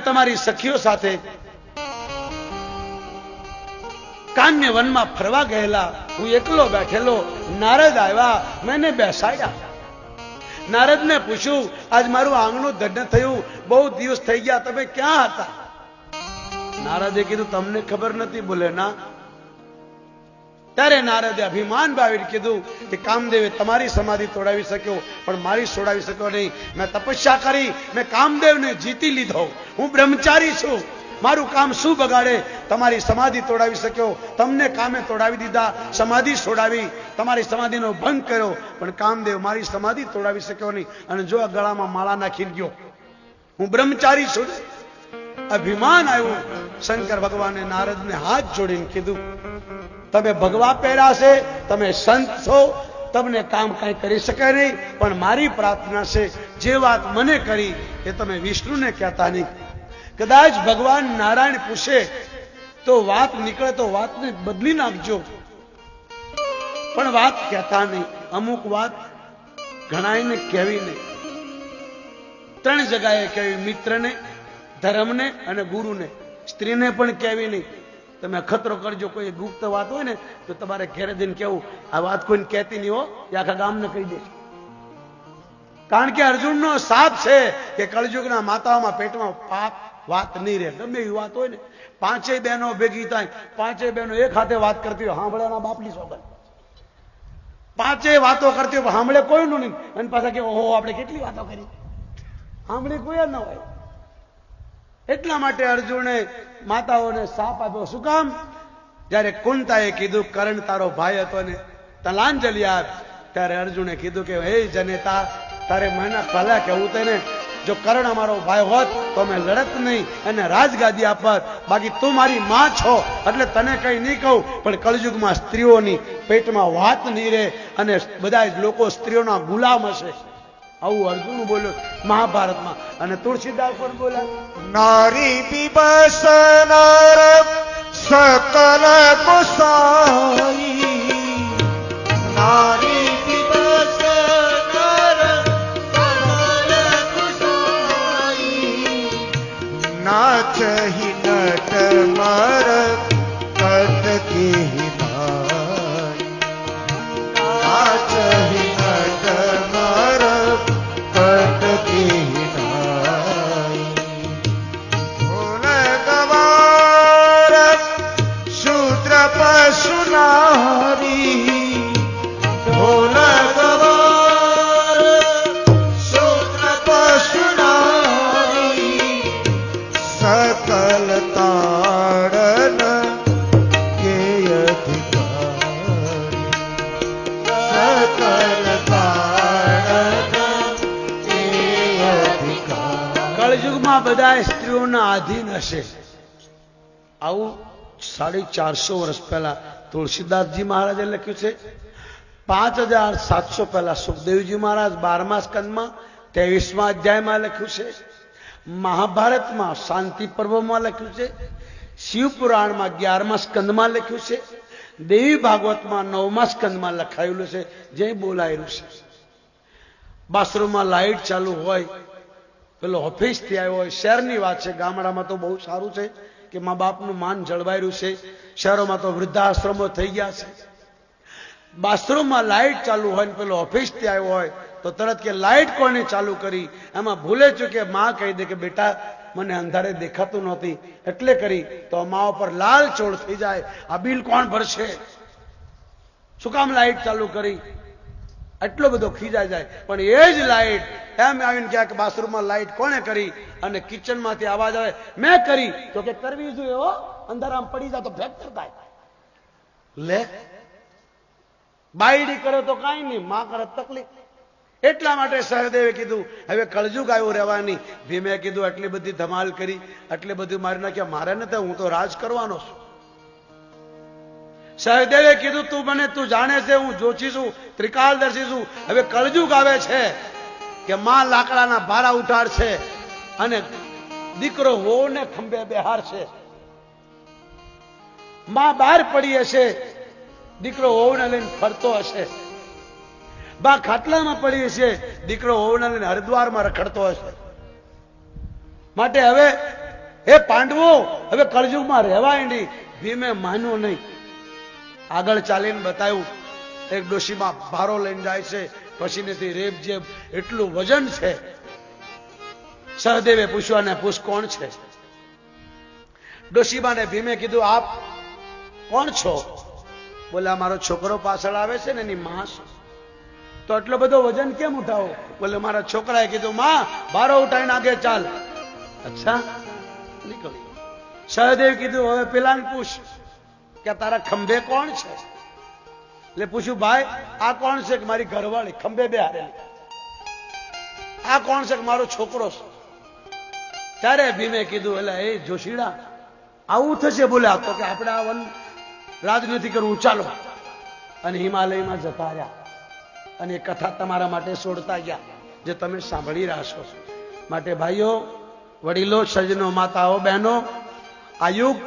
તમારી સખીઓ સાથે કામ્ય વનમાં ફરવા ગયેલા, હું એકલો બેઠેલો, નારદ આવ્યા, મેને બેસાડ્યા. નારદને પૂછ્યું, આજ મારું આંગણું દંડ થયું, બહુ દિવસ થઈ ગયા, તમે ક્યાં હતા? નારદે કીધું, તમને ખબર નથી? બોલે ના. ત્યારે નારદે અભિમાન ભાવી કીધું કે કામદેવે તમારી સમાધિ તોડાવી શક્યો, પણ મારી છોડાવી શક્યો નહીં. મેં તપસ્યા કરી, મેં કામદેવને જીતી લીધો. હું બ્રહ્મચારી છું, મારું કામ શું બગાડે? તમારી સમાધિ તોડાવી શક્યો, તમને કામે તોડાવી દીધા, સમાધિ છોડાવી, તમારી સમાધિનો ભંગ કર્યો, પણ કામદેવ મારી સમાધિ તોડાવી શક્યો નહીં. અને જો આ ગળામાં માળા નાખી ગયો, હું બ્રહ્મચારી છું. અભિમાન આવ્યું. શંકર ભગવાને નારદને હાથ જોડીને કીધું, તમે ભગવા પહેર્યા છે, તમે સંત છો, તમને કામ કઈ કરી શકે નહીં, પણ મારી પ્રાર્થના છે, જે વાત મને કરી એ તમે વિષ્ણુને કહેતા નહીં. કદાચ ભગવાન નારાયણ પૂછે તો વાત નીકળે તો વાતને બદલી નાખજો, પણ વાત કહેતા નહીં. અમુક વાત ઘણાને કહેવી નહીં. 3 જગાએ કહેવી, મિત્રને, ધર્મને અને ગુરુને. સ્ત્રીને પણ કહેવી નહીં. તમે ખતરો કરજો, કોઈ ગુપ્ત વાત હોય ને તો તમારે ઘેરે જઈને કેવું, આ વાત કોઈને કહેતી નહીં હો, એ આખા ગામને કહી દે. કારણ કે અર્જુનનો સાપ છે કે કળયુગના માતાઓમાં પેટમાં પાપ વાત નહીં રહે. ગમે એવી વાત હોય ને, 5 બહેનો ભેગી થાય, 5 બહેનો એક હાથે વાત કરતી હોય, સાંભળ્યાના બાપની સોગંદ. 5 વાતો કરતી હોય, સાંભળે કોઈનું નહીં. અને પાછા કે ઓહો, આપણે કેટલી વાતો કરી, સાંભળી કોઈ ન હોય. એટલા માટે અર્જુને માતાઓને સાપ આપ્યો. શું કામ? જયારે કુંતાએ કીધું કર્ણ તારો ભાઈ હતો ને તલાંજલિ આપ, ત્યારે અર્જુને કીધું કે હે જનેતા, તારે મહિના પહેલા કેવું તેને, જો કર્ણ અમારો ભાઈ હોત તો અમે લડત નહીં અને રાજગાદી આપત. બાકી તું મારી માં છો એટલે તને કઈ નહીં કહું, પણ કળયુગમાં સ્ત્રીઓની પેટમાં વાત નહીં રહે અને બધા લોકો સ્ત્રીઓના ગુલામ હશે. આવું અર્જુન બોલ્યો મહાભારતમાં. અને તુલસીદાસ પણ બોલ્યા, નારી બિબસ નર સકલ કુસાઈ, નારી બિબસ નર સકલ કુસાઈ, નાચહી નટ મર કટ કી નાઈ, નાચહી નટ મર કટ કી નાઈ, ભૂલ ગવાર શૂદ્ર પશુ નારી, ભૂલ ગવાર શૂદ્ર પશુ નારી, સકલ તાડન કે અધિકારી, સકલ તાડન કે અધિકારી. કળયુગમાં બધા સ્ત્રીઓના આધીન હશે. આવું 450 વર્ષ પહેલા તુલસીદાસજી મહારાજે લખ્યું છે. 5700 પહેલા સુખદેવજી મહારાજ 12મા સ્કંદમાં 23મા અધ્યાયમાં લખ્યું છે. મહાભારતમાં શાંતિ પર્વમાં લખ્યું છે. શિવપુરાણમાં 11મા સ્કંદમાં લખ્યું છે. દેવી ભાગવતમાં 9મા સ્કંદમાં લખાયેલું છે, જે બોલાયેલું છે. બાથરૂમમાં લાઈટ ચાલુ હોય, પેલો ઓફિસ થી આવ્યો હોય, શહેરની વાત છે, ગામડામાં તો બહુ સારું છે કે મા બાપનું માન જળવાઈ રહ્યું છે. શહેરોમાં તો વૃદ્ધાશ્રમો થઈ ગયા છે. બાથરૂમમાં લાઈટ ચાલુ હોય ને પેલો ઓફિસ થી આવ્યો હોય તો તરત કે લાઈટ કોને ચાલુ કરી? એમાં ભૂલે ચૂકે માં કહી દે કે બેટા મને અંધારે દેખાતું નહોતી એટલે કરી, તો મા ઉપર લાલ ચોળ થઈ જાય. આ બિલ કોણ ભરશે? શું કામ લાઈટ ચાલુ કરી? એટલો બધો ખીજાઈ જાય. પણ એ જ લાઈટ એમ આવીને ક્યાંક બાથરૂમમાં લાઈટ કોને કરી? અને કિચનમાંથી અવાજ આવે મેં કરી, તો કે કરવી જોઈએ હો, અંધારામાં પડી જાય તો ફ્રેક્ચર થાય. લે બાયડી કરે તો કાંઈ નહીં, માં કરે તકલીફ. એટલા માટે સહદેવે કીધું હવે કળજુગ આવ્યું રહેવાની. ભીમે કીધું આટલી બધી ધમાલ કરી, આટલી બધી મારી નાખ્યા, મારે નથી, હું તો રાજ કરવાનો છું. સહદેવે કીધું તું જાણે છે હું જોશી છું, ત્રિકાલદર્શી છું. હવે કળજુગ આવે છે કે માં લાકડાના ભારા ઉઠાડશે અને દીકરો વહુને ખંભે બેહાડશે. માં બહાર પડી હશે, દીકરો વહુને લઈને ફરતો હશે. બા ખાટલામાં પડી હશે, દીકરો વહુને લઈને હરિદ્વારમાં રખડતો હશે. માટે હવે એ પાંડવો હવે કળયુગમાં રહેવાય નહીં. ભીમે માન્યું નહીં. આગળ ચાલીને બતાવ્યું. એક ડોશીમાં ભારો લઈને જાય છે, પછીનેથી રેપ જેબ એટલું વજન છે. સહદેવે પૂછ્યું અને પૂછ કોણ છે? ડોશીમાને ભીમે કીધું આપ કોણ છો? બોલે મારો છોકરો પાછળ આવે છે ને એની માં. તો એટલો બધો વજન કેમ ઉઠાવો? બોલે મારા છોકરાએ કીધું માં ભારો ઉઠાવીને આગે ચાલ. અચ્છા નીકળ. સહદેવ કીધું હવે પેલાને પૂછ કે તારા ખંભે કોણ છે? એટલે પૂછ્યું ભાઈ આ કોણ છે? કે મારી ઘરવાળી ખંભે બે હારેલી. આ કોણ છે? કે મારો છોકરો છે. ત્યારે ભીમે કીધું એટલે એ જોશીડા આવું થશે? બોલે તો કે આપણે આ વન રાજ નથી કરવું, ચાલો. અને હિમાલયમાં જતા રહ્યા અને એ કથા તમારા માટે છોડતા ગયા જે તમે સાંભળી રહ્યા છો. માટે ભાઈઓ, વડીલો, સજ્જનો, માતાઓ, બહેનો, આ યુગ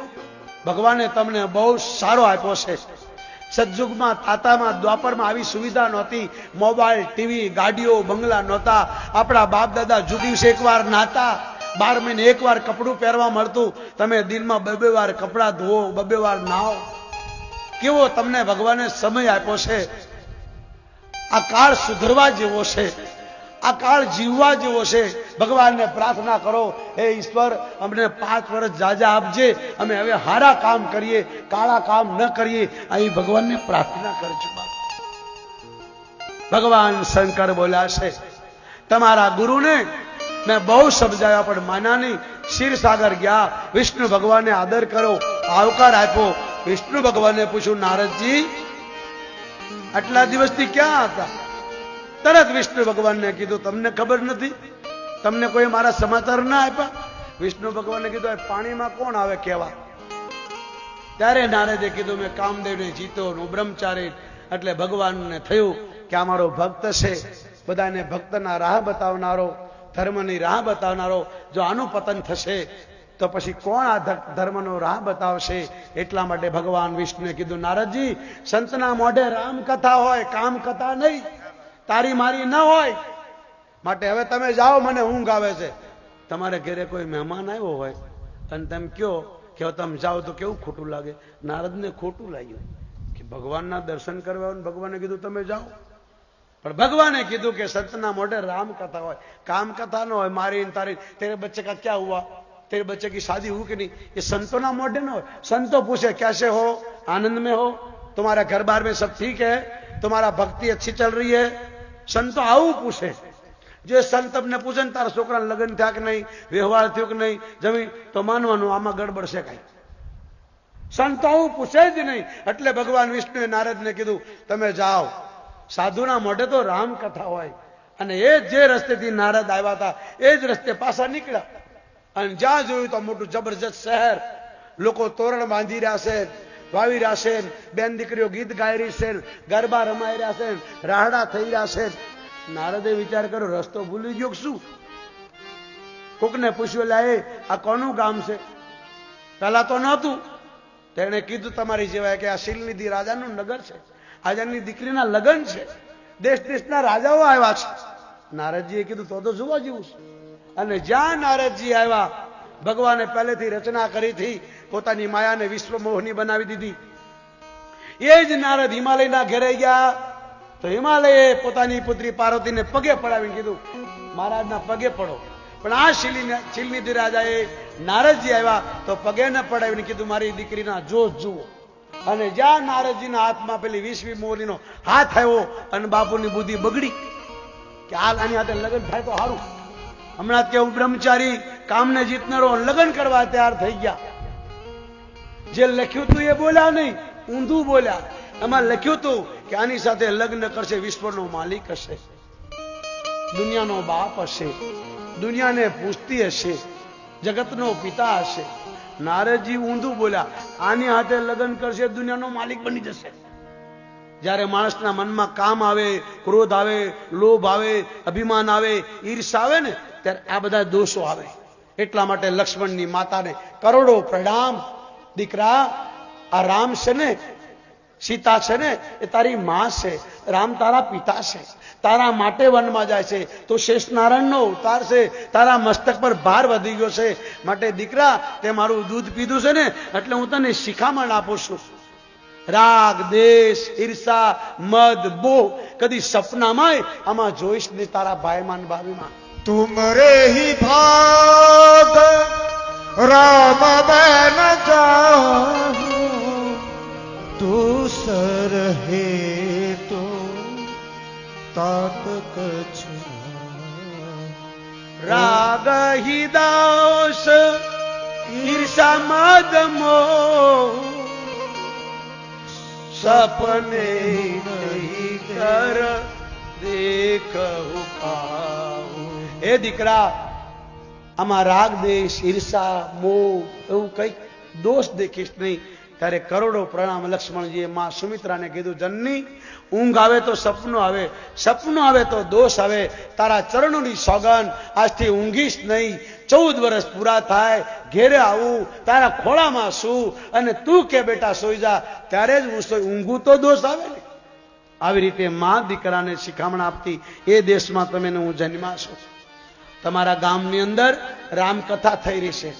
ભગવાને તમને બહુ સારો આપ્યો છે. સતયુગમાં, તાતામાં, દ્વાપરમાં આવી સુવિધા નહોતી. મોબાઈલ, ટીવી, ગાડીઓ, બંગલા નહોતા. આપણા બાપ દાદા જુ દિવસે એકવાર નાતા, 12 મહિને એકવાર કપડું પહેરવા મળતું. તમે દિનમાં 2 વાર કપડા ધોવો, 2 વાર નાહો. કેવો તમને ભગવાને સમય આપ્યો છે. આ કાળ સુધરવા જેવો છે. આ કાળ જીવવા જેવો છે. ભગવાનને પ્રાર્થના કરો, હે ઈશ્વર અમને 5 વર્ષ જાજા આપજે, અમે હવે હારા કામ કરીએ, કાળા કામ ન કરીએ. અહીં ભગવાનને પ્રાર્થના કરજો. ભગવાન શંકર બોલ્યા છે તમારા ગુરુને મેં બહુ સમજાવ્યા પણ માન્યા નહીં. ક્ષીરસાગર ગયા, વિષ્ણુ ભગવાનને આદર કરો, આવકાર આપ્યો. વિષ્ણુ ભગવાને પૂછ્યું નારદજી આટલા દિવસથી ક્યાં હતા? તરત વિષ્ણુ ભગવાનને કીધું તમને ખબર નથી? તમને કોઈ મારા સમાચાર ના આપ્યા? વિષ્ણુ ભગવાને કીધું પાણીમાં કોણ આવે કેવા? ત્યારે નારદે કીધું મેં કામદેવને જીતો, હું બ્રહ્મચારી. એટલે ભગવાનને થયું કે આ મારો ભક્ત છે, બધાને ભક્તના રાહ બતાવનારો, ધર્મની રાહ બતાવનારો. જો આનું પતન થશે તો પછી કોણ આ ધર્મનો રાહ બતાવશે? એટલા માટે ભગવાન વિષ્ણુએ કીધું નારદજી સંતના મોઢે રામ કથા હોય, કામ કથા નહીં, તારી મારી ન હોય. માટે હવે તમે જાઓ, મને ઊંઘ આવે છે. તમારે ઘરે કોઈ મહેમાન આવ્યો હોય અને તમે કયો કે તમે જાઓ તો કેવું ખોટું લાગે? નારદને ખોટું લાગ્યું કે ભગવાનના દર્શન કરવા. ભગવાને કીધું તમે જાઓ. પણ ભગવાને કીધું કે સંતના મોઢે રામ કથા હોય, કામ કથા ન હોય. મારી તારી તેરે બચ્ચે કા ક્યાં હુआ, तेरे बच्चे की शादी हुई कि नहीं, ये संतों ना मोढ़े ना हो. संतों पूछे कैसे हो, आनंद में हो, तुम्हारा घर बार में सब ठीक है, तुम्हारा भक्ति अच्छी चल रही है. संतो આવું પૂછે. જે સંત તમને પૂછે ને તારા છોકરા લગ્ન થયા કે નહીં, વ્યવહાર થયો કે નહીં, જમી તો માનવાનું આમાં ગડબડ છે કઈ. સંતો આવું પૂછે જ નહીં. એટલે ભગવાન વિષ્ણુએ નારદને કીધું તમે જાઓ, સાધુના મોઢે તો રામ કથા હોય. અને એ જે રસ્તેથી નારદ આવ્યા હતા એ જ રસ્તે પાછા નીકળ્યા. અને જ્યાં જોયું તો મોટું જબરજસ્ત શહેર, લોકો તોરણ બાંધી રહ્યા છે, વાવી રહ્યા છે, બેન દીકરીઓ ગીત ગાઈ રહી છે, ગરબા રમાઈ રહ્યા છે, રાહડા થઈ રહ્યા છે. નારદે વિચાર કર્યો રસ્તો ભૂલી ગયો શું? કોકને પૂછ્યું લે આ કોનું ગામ છે? પહેલા તો નહોતું. તેણે કીધું તમારી જેવાય કે આ શીલનિધિ રાજાનું નગર છે, રાજાની દીકરીના લગ્ન છે, દેશ દેશના રાજાઓ આવ્યા છે. નારદજીએ કીધું તો જોવા જેવું છે. અને જ્યાં નારદજી આવ્યા, ભગવાને પહેલેથી રચના કરી હતી, પોતાની માયાને વિશ્વ મોહની બનાવી દીધી. એ જ નારદ હિમાલયના ઘેરે ગયા તો હિમાલયે પોતાની પુત્રી પાર્વતીને પગે પડાવીને કીધું મહારાજના પગે પડો. પણ આ શીલનિધિ રાજાએ નારદજી આવ્યા તો પગે ન પડાવીને કીધું મારી દીકરીના જોશ જુઓ. અને જ્યાં નારદજીના હાથમાં પેલી 20મી મોહનીનો હાથ આવ્યો અને બાપુની બુદ્ધિ બગડી કે હાલ આની હાથે લગ્ન થાય તો સારું. હમણાં કે હું બ્રહ્મચારી, કામને જીતનારો, લગ્ન કરવા તૈયાર થઈ ગયા. જે લખ્યું હતું એ બોલ્યા નહીં, ઊંધું બોલ્યા. એમાં લખ્યું હતું કે આની સાથે લગ્ન કરશે વિશ્વનો માલિક હશે, દુનિયાનો બાપ હશે, દુનિયાને પૂછતી હશે, જગતનો પિતા હશે. નારદજી ઊંધું બોલ્યા, આની હાથે લગ્ન કરશે દુનિયાનો માલિક બની જશે. જ્યારે માણસના મનમાં કામ આવે, ક્રોધ આવે, લોભ આવે, અભિમાન આવે, ઈર્ષા આવે ને ત્યારે આ બધા દોષો આવે. એટલા માટે લક્ષ્મણની માતાને કરોડો પ્રણામ. દીકરા આ રામ છે ને સીતા છે ને એ તારી માં છે, રામ તારા પિતા છે, તારા માટે વનમાં જાય છે, તો શેષ નારાયણનો અવતાર છે, તારા મસ્તક પર ભાર વધી ગયો છે, માટે દીકરા તે મારું દૂધ પીધું છે ને એટલે હું તને શિખામણ આપું છું. રાગ, દેશ, ઈર્ષા, મદ, મોહ કદી સપનામાં આમાં જોઈશ નહીં તારા ભાઈમાં ભાભીમાં. तुम रे ही भाग राम मैं न जाऊं, दूसर है तो तात कछ રાગ હિ દોષ ઈર્ષા મદ મોહ સપને નહીં કર દેખું પાઉં. એ દીકરા આમાં રાગ, દેશ, ઈર્ષા, મોહ એવું કઈક દોષ દેખીશ નહીં. ત્યારે કરોડો પ્રણામ લક્ષ્મણજીએ માં સુમિત્રાને કીધું, જનની ઊંઘ આવે તો સપનું આવે, સપનું આવે તો દોષ આવે. તારા ચરણોની સોગન આજથી ઊંઘીશ નહીં. 14 વર્ષ પૂરા થાય, ઘેરે આવું, તારા ખોળામાં શું અને તું કે બેટા સોઈ જા, ત્યારે જ હું સોઈ. ઊંઘું તો દોષ આવે ને. આવી રીતે માં દીકરાને શિખામણ આપતી. એ દેશમાં તમે હું જન્મા છું. તમારા ગામની અંદર રામકથા થઈ રહી છે.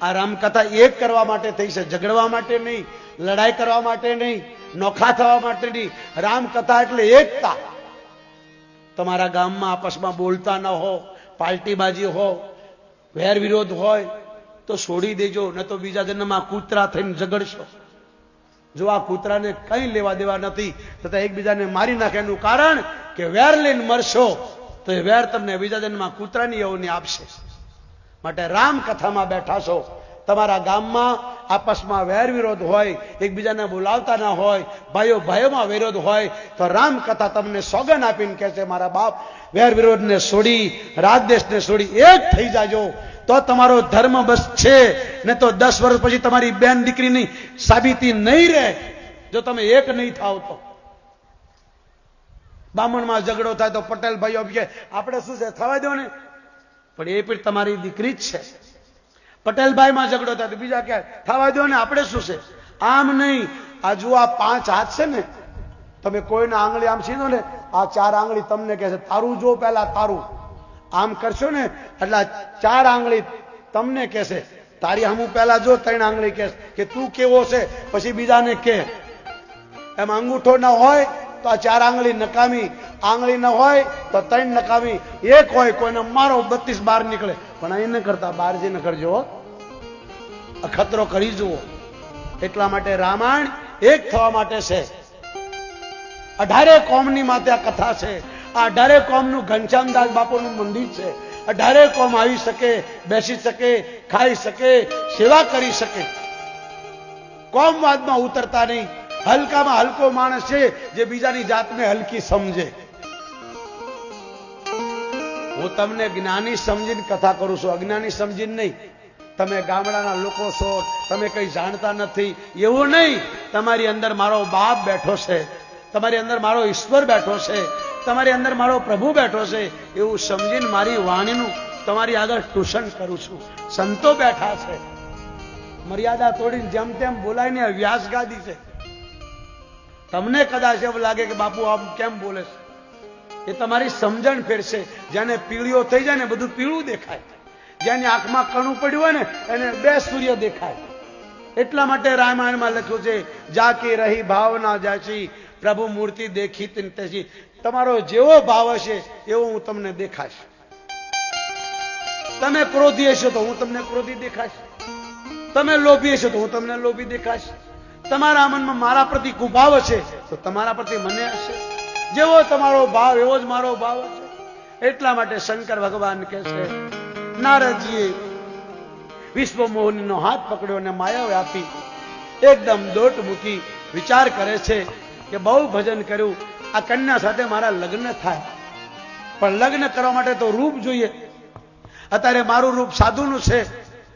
આ રામકથા એક કરવા માટે થઈ છે, ઝઘડવા માટે નહીં, લડાઈ કરવા માટે નહીં, નોખા થવા માટે નહીં. રામકથા એટલે એકતા. તમારા ગામમાં આપસમાં બોલતા ન હો, પાલટીબાજી હો, વેર વિરોધ હોય તો છોડી દેજો, ન તો બીજા જન્મમાં કૂતરા થઈને ઝઘડશો. જો આ કૂતરાને કઈ લેવા દેવા નથી તથા એકબીજાને મારી નાખે, એનું કારણ કે વેર લઈને મરશો તો એ વેર તમને બીજા જન્મમાં કૂતરાની યવની આપશે. માટે રામકથામાં બેઠા છો. તમારા ગામમાં આપસમાં વેર વિરોધ હોય, એકબીજાને બોલાવતા ના હોય, ભાઈઓ ભાઈઓમાં વિરોધ હોય તો રામકથા તમને સોગન આપીને કહે છે, મારા બાપ વેર વિરોધને છોડી, રાગદેશને છોડી એક થઈ જાજો તો તમારો ધર્મ બસ છે. ને તો 10 વર્ષ પછી તમારી બેન દીકરીની સાબિતી નહીં રહે જો તમે એક નહીં થાવ તો. બામણમાં ઝઘડો થાય તો પટેલ ભાઈઓ કે આપણે શું છે થવા દો ને, પણ એ પણ તમારી દીકરી જ છે. પટેલભાઈમાં ઝઘડો થાય તો બીજા કે થવા દો ને, આપણે શું છે. આમ નહીં. આ જુઓ આ 5 હાથ છે ને, તમે કોઈને આંગળી આમ સીધો ને, આ 4 આંગળી તમને કહે છે તારું જો, પહેલા તારું આમ કરશો ને એટલે 4 આંગળી તમને કહેશે તારી હમું પહેલા જો, 3 આંગળી કહેશે કે તું કેવો છે, પછી બીજાને કે. એમ અંગૂઠો ના હોય તો આ 4 આંગળી નકામી, આંગળી ન હોય તો 3 નકામી, એક હોય કોઈને મારો 32 બહાર નીકળે. પણ અહીં ન કરતા, બહાર જઈને કરજો, અખતરો કરી જુઓ. એટલા માટે રામાયણ એક થવા માટે છે. 18 કોમની માથે આ કથા છે. આ 18 કોમનું ઘનશ્યામદાસ બાપુનું મંદિર છે. 18 કોમ આવી શકે, બેસી શકે, ખાઈ શકે, સેવા કરી શકે. કોમવાદમાં ઉતરતા નહીં. હલકામાં હલકો માણસ છે જે બીજાની જાતને હલકી સમજે. હું તમને જ્ઞાની સમજીને કથા કરું છું, અજ્ઞાની સમજીને નહીં. તમે ગામડાના લોકો છો, તમે કઈ જાણતા નથી એવું નહીં. તમારી અંદર મારો બાપ બેઠો છે, તમારી અંદર મારો ઈશ્વર બેઠો છે, તમારી અંદર મારો પ્રભુ બેઠો છે એવું સમજીને મારી વાણીનું તમારી આગળ ટ્યુશન કરું છું. સંતો બેઠા છે, મર્યાદા તોડીને જેમ તેમ બોલાયને વ્યાસ ગાદી છે. તમને કદાચ એવું લાગે કે બાપુ આમ કેમ બોલે છે, એ તમારી સમજણ ફેરશે. જેને પીળીઓ થઈ જાય ને બધું પીળું દેખાય, જેની આંખમાં કણું પડ્યું હોય ને એને 2 સૂર્ય દેખાય. એટલા માટે રામાયણમાં લખ્યું છે, જાકી રહી ભાવના જાચી પ્રભુ મૂર્તિ દેખી તેજી. તમારો જેવો ભાવ હશે એવો હું તમને દેખાશ. તમે ક્રોધી હશો તો હું તમને ક્રોધી દેખાશ, તમે લોભી હશો તો હું તમને લોભી દેખાશ, તમારા મનમાં મારા પ્રતિ કુભાવ હશે તો તમારા પ્રતિ મને હશે. જેવો તમારો ભાવ એવો જ મારો ભાવ હશે. એટલા માટે શંકર ભગવાન કહે છે, નારદજીએ વિશ્વ મોહનીનો હાથ પકડ્યો અને માયા આપી એકદમ દોટ મૂકી વિચાર કરે છે કે બહુ ભજન કર્યું, આ કન્યા સાથે મારા લગ્ન થાય, પણ લગ્ન કરવા માટે તો રૂપ જોઈએ. અત્યારે મારું રૂપ સાધુનું છે,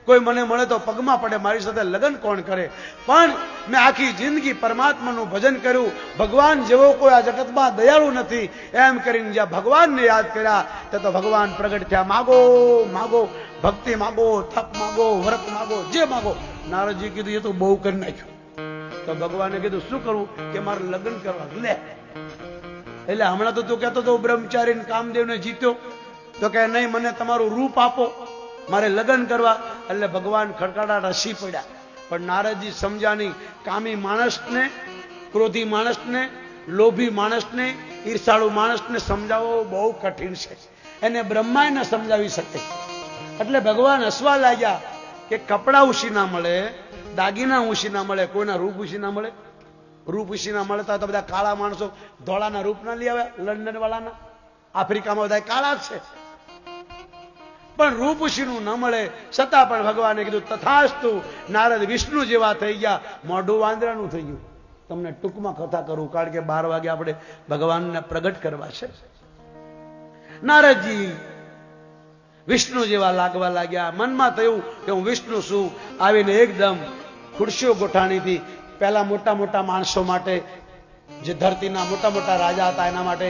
કોઈ મને મળે તો પગમાં પડે, મારી સાથે લગ્ન કોણ કરે. પણ મેં આખી જિંદગી પરમાત્માનું ભજન કર્યું, ભગવાન જેવો કોઈ આ જગતમાં દયાળુ નથી. એમ કરીને જ્યાં ભગવાનને યાદ કર્યા ત્યાં તો ભગવાન પ્રગટ થયા. માગો માગો, ભક્તિ માગો, તપ માગો, વ્રત માગો, જે માગો. નારદજી કીધું એ તો બહુ કરી નાખ્યું. તો ભગવાને કીધું શું કરવું કે મારે લગ્ન કરવા. લે એટલે હમણાં તો તું કહેતો તો બ્રહ્મચારી કામદેવને જીત્યો, તો કે નહીં મને તમારું રૂપ આપો, મારે લગ્ન કરવા. એટલે ભગવાન ખડખડા રસી પડ્યા. પણ નારદજી સમજ્યા નહીં. કામી માણસને, ક્રોધી માણસને, લોભી માણસને, ઈર્ષાળુ માણસને સમજાવવો બહુ કઠિન છે. એને બ્રહ્માએ ન સમજાવી શકે. એટલે ભગવાન હસવા લાગ્યા કે કપડા ઉછી ના મળે, દાગીના ઉછી ના મળે, કોઈના રૂપ ઉછી ના મળે. રૂપ ઉછી ના મળતા તો બધા કાળા માણસો ધોળાના રૂપ ના લઈ આવ્યા. લંડન વાળાના, આફ્રિકામાં બધા કાળા જ છે. પણ રૂપ ઉછીનું ન મળે છતાં પણ ભગવાને કીધું તથાસ્તુ. નારદ વિષ્ણુ જેવા થઈ ગયા, મોઢું વાંદરાનું થઈ ગયું. તમને ટૂંકમાં કથા કરું, કારણ કે 12 વાગે આપણે ભગવાનને પ્રગટ કરવા છે. નારદજી વિષ્ણુ જેવા લાગવા લાગ્યા. મનમાં થયું કે હું વિષ્ણુ છું. આવીને એકદમ ખુરશીઓ ગોઠાણીથી, પહેલા મોટા મોટા માણસો માટે, જે ધરતીના મોટા મોટા રાજા હતા એના માટે,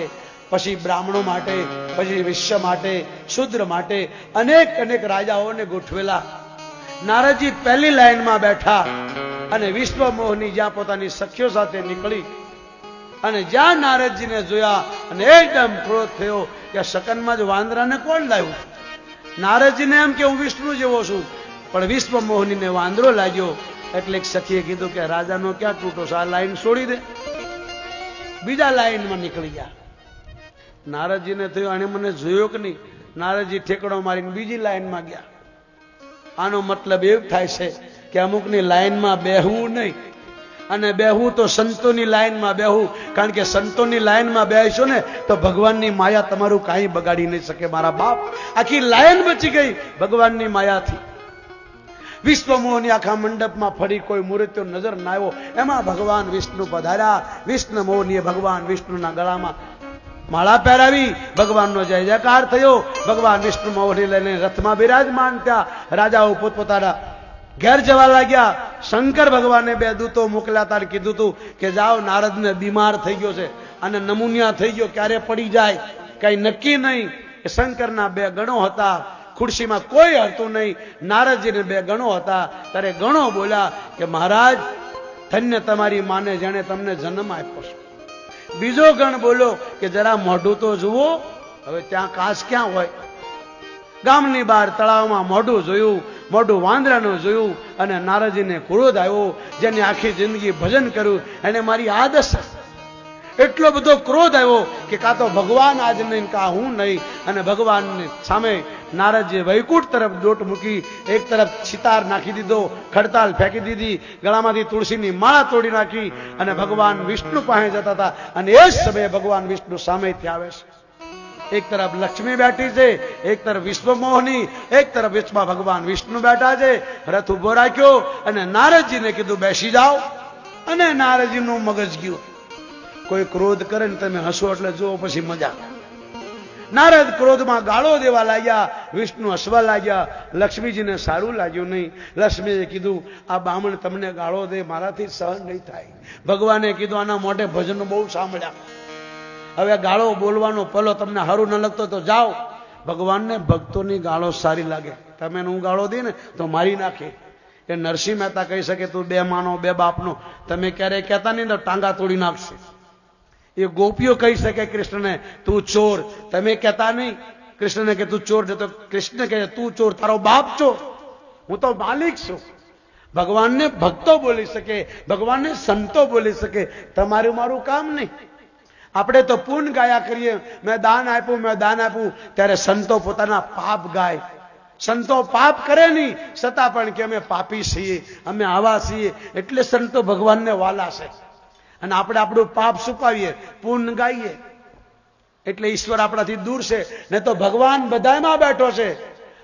પછી બ્રાહ્મણો માટે, પછી વિશ્વ માટે, શુદ્ર માટે, અનેક અનેક રાજાઓને ગોઠવેલા. નારદજી પહેલી લાઈનમાં બેઠા અને વિશ્વ મોહની જ્યાં પોતાની સખીઓ સાથે નીકળી અને જ્યાં નારદજીને જોયા અને એકદમ ક્રોધ થયો કે શકનમાં જ વાંદરાને કોણ લાવ્યું. નારદજીને એમ કે હું વિષ્ણુ જેવો છું, પણ વિશ્વ મોહનીને વાંદરો લાગ્યો. એટલે એક સખીએ કીધું કે રાજાનો ક્યાં તૂટો છે, આ લાઈન છોડી દે. બીજા લાઈનમાં નીકળી ગયા. નારદજીને થયું આને મને જોયો કે નહીં. નારદજી ઠેકડો મારીને બીજી લાઈનમાં ગયા. આનો મતલબ એવું થાય છે કે અમુકની લાઈનમાં બેહવું નહીં, અને બેહવું તો સંતોની લાઈનમાં બેહવું. કારણ કે સંતોની લાઈનમાં બેસો ને તો ભગવાનની માયા તમારું કાંઈ બગાડી નહીં શકે. મારા બાપ, આખી લાઈન બચી ગઈ ભગવાનની માયાથી. વિશ્વ મોહની આખા મંડપમાં ફરી કોઈ મૂર્તિઓ નજર ના આવ્યો. એમાં ભગવાન વિષ્ણુ પધાર્યા. વિષ્ણુ મોહનીએ ભગવાન વિષ્ણુના ગળામાં માળા પહેરાવી. ભગવાનનો જય જયકાર થયો. ભગવાન વિષ્ણુ મોહની લઈને રથમાં બિરાજમાન થયા. રાજાઓ પોતપોતાના ઘેર જવા લાગ્યા. શંકર ભગવાને 2 દૂતો મોકલ્યા હતા, કીધું હતું કે જાઓ, નારદને બીમાર થઈ ગયો છે અને નમૂનિયા થઈ ગયો, ક્યારે પડી જાય કઈ નક્કી નહીં. એ શંકરના 2 ગણો હતા. ખુરશીમાં કોઈ હતું નહીં. નારદજીને 2 ગણો હતા. ત્યારે ગણો બોલ્યા કે મહારાજ, ધન્ય તમારી માને જેણે તમને જન્મ આપ્યો છે. બીજો ગણ બોલો કે જરા મોઢું તો જુઓ. હવે ત્યાં કાચ ક્યાં હોય. ગામની બહાર તળાવમાં મોઢું જોયું, મોઢું વાંદરાનું જોયું અને નારદજીને ક્રોધ આવ્યો. જેને આખી જિંદગી ભજન કર્યું એને મારી આદત, એટલો બધો ક્રોધ આવ્યો કે કાં તો ભગવાન આજ નહીં, કાં હું નહીં. અને ભગવાનની સામે નારદજી વૈકુંઠ તરફ દોટ મૂકી. એક તરફ સિતાર નાખી દીધો, ખડતાલ ફેંકી દીધી, ગળામાંથી તુલસીની માળા તોડી નાખી અને ભગવાન વિષ્ણુ પાસે જતા હતા. અને એ જ સમયે ભગવાન વિષ્ણુ સામેથી આવે છે. એક તરફ લક્ષ્મી બેઠી છે, એક તરફ વિશ્વ મોહની, એક તરફ વિશ્વમાં ભગવાન વિષ્ણુ બેઠા છે. રથ ઉભો રાખ્યો અને નારદજીને કીધું બેસી જાઓ. અને નારદજીનું મગજ ગયું. કોઈ ક્રોધ કરે ને તમે હસો એટલે જુઓ પછી મજા. નારદ ક્રોધમાં ગાળો દેવા લાગ્યા. વિષ્ણુ હસવા લાગ્યા. લક્ષ્મીજીને સારું લાગ્યું નહીં. લક્ષ્મીએ કીધું આ બામણ તમને ગાળો દે, મારાથી સહન નહીં થાય. ભગવાને કીધું આના મોઢે ભજન બહુ સાંભળ્યા, હવે ગાળો બોલવાનો પલો તમને સારું ન લાગતો તો જાઓ. ભગવાનને ભક્તોની ગાળો સારી લાગે. તમે હું ગાળો દઈ ને તો મારી નાખે. એ નરસિંહ મહેતા કહી શકે તું 2 માનો 2 બાપનો. તમે ક્યારેય કહેતા નહીં તો ટાંગા તોડી નાખશે. એ ગોપીઓ કહી શકે કૃષ્ણને તું ચોર. તમે કહેતા નહીં કૃષ્ણને કે તું ચોર, તો કૃષ્ણ કહે તું ચોર, તારો બાપ ચોર, હું તો માલિક છું. ભગવાનને ભક્તો બોલી શકે, ભગવાનને સંતો બોલી શકે. તમારું મારું કામ નહીં. આપણે તો પૂન ગાયા કરીએ, મેં દાન આપ્યું, મેં દાન આપ્યું. ત્યારે સંતો પોતાના પાપ ગાય. સંતો પાપ કરે નહીં છતાં પણ કે અમે પાપી છીએ, અમે આવા છીએ. એટલે સંતો ભગવાનને વાલા છે. અને આપણે આપણું પાપ છુપાવીએ, પૂન ગાઈએ એટલે ઈશ્વર આપણાથી દૂર છે. ને તો ભગવાન બધામાં બેઠો છે,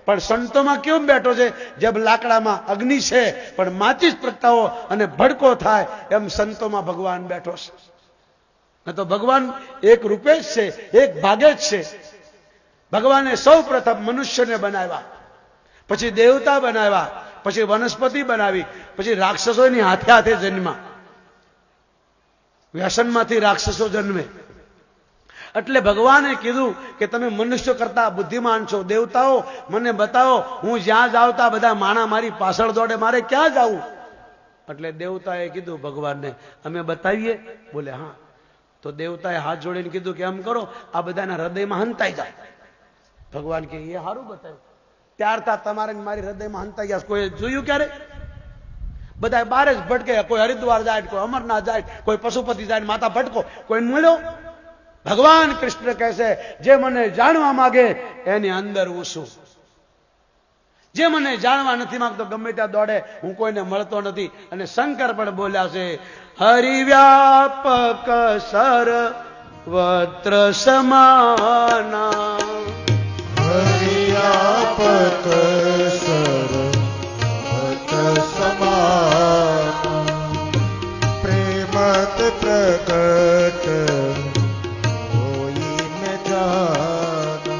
પણ સંતોમાં કેમ બેઠો છે? જેમ લાકડામાં અગ્નિ છે પણ માચીસ પ્રગટાવો અને ભડકો થાય, એમ સંતોમાં ભગવાન બેઠો છે. ને તો ભગવાન એક રૂપે જ છે, એક ભાગે જ છે. ભગવાને સૌ પ્રથમ મનુષ્યને બનાવ્યા, પછી દેવતા બનાવ્યા, પછી વનસ્પતિ બનાવી, પછી રાક્ષસોની હાથે હાથે જન્મા. વ્યસનમાંથી રાક્ષસો જન્મે. એટલે ભગવાને કીધું કે તમે મનુષ્ય કરતા બુદ્ધિમાન છો. દેવતાઓ મને બતાવો, હું જ્યાં જાઉં ત્યાં બધા માણા મારી પાછળ દોડે, મારે ક્યાં જવું? એટલે દેવતાએ કીધું ભગવાનને, અમે બતાવીએ? બોલે હા. તો દેવતાએ હાથ જોડીને કીધું કે એમ કરો, આ બધાના હૃદયમાં હંતાઈ જાય. ભગવાન કે એ સારું બતાવ્યું. ત્યારતા તમારે મારી હૃદયમાં હંતાઈ ગયા. કોઈ જોયું ક્યારે? બધા બાર જ ભટકે, કોઈ હરિદ્વાર જાય, કોઈ અમરનાથ જાય, કોઈ પશુપતિ જાય, માતા ભટકો, કોઈ મળ્યો? ભગવાન કૃષ્ણ કહે છે, જે મને જાણવા માંગે એની અંદર હું છું. જે મને જાણવા નથી માંગતો ગમે ત્યાં દોડે, હું કોઈને મળતો નથી. અને શંકર પણ બોલ્યા છે, હરિવ્યાપક સર્વત્ર સમાના, હરિવ્યાપક સર્વત્ર સમાના, પ્રેમત પ્રગટ હોઈને જાના,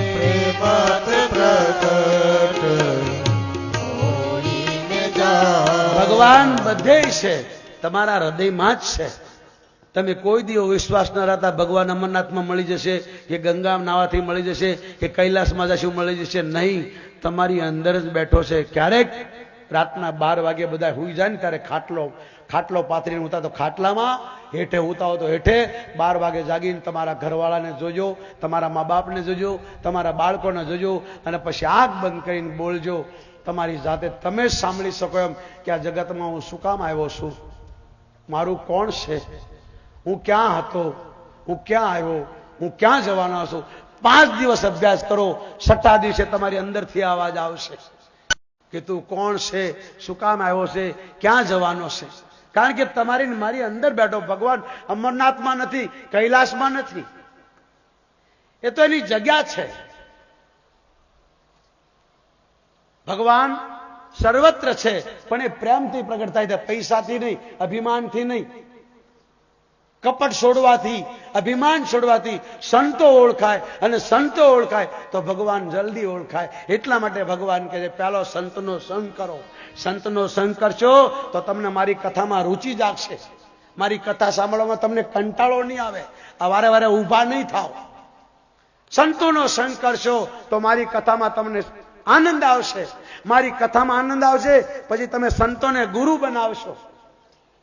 પ્રેમત પ્રગટ હોઈને જાના. ભગવાન બધે છે, તમારા હૃદયમાં જ છે. તમે કોઈ દિવસ વિશ્વાસ ન રાખતા ભગવાન અમરનાથમાં મળી જશે, કે ગંગા નાવાથી મળી જશે, કે કૈલાસમાં જશું મળી જશે. નહીં, તમારી અંદર જ બેઠો છે. ક્યારેક રાતના 12 વાગે બધા હુઈ જાય ને ત્યારે ખાટલો પાથરીને ઉતા તો ખાટલામાં, હેઠે ઉતાવો તો હેઠે. 12 વાગે જાગીને તમારા ઘરવાળાને જોજો, તમારા મા બાપને જોજો, તમારા બાળકોને જોજો, અને પછી આંખ બંધ કરીને બોલજો તમારી જાતે. તમે જ સાંભળી શકો એમ કે આ જગતમાં હું શું કામ આવ્યો છું, મારું કોણ છે, હું ક્યાં હતો, હું ક્યાં આવ્યો, હું ક્યાં જવાનો છું. 5 દિવસ અભ્યાસ કરો, 6ઠા દિવસે તમારી અંદરથી અવાજ આવશે કે તું કોણ છે, શું કામ આવ્યો છે, ક્યાં જવાનો છે. કારણ કે તમારી મારી અંદર બેઠો ભગવાન અમરનાથમાં નથી, કૈલાસમાં નથી. એ તો એની જગ્યા છે. ભગવાન સર્વત્ર છે, પણ એ પ્રેમથી પ્રગટ થાય છે, પૈસાથી નહીં, અભિમાનથી નહીં. કપટ છોડવાથી, અભિમાન છોડવાથી સંતો ઓળખાય, અને સંતો ઓળખાય તો ભગવાન જલ્દી ઓળખાય. એટલા માટે ભગવાન કહે છે, પહેલો સંતનો સંગ કરો. સંતનો સંગ કરશો તો તમને મારી કથામાં રુચિ જાગશે. મારી કથા સાંભળવામાં તમને કંટાળો નહીં આવે, આ વારે વારે ઊભા નહીં થાવ. સંતોનો સંગ કરશો તો મારી કથામાં તમને આનંદ આવશે. મારી કથામાં આનંદ આવશે, પછી તમે સંતોને ગુરુ બનાવશો.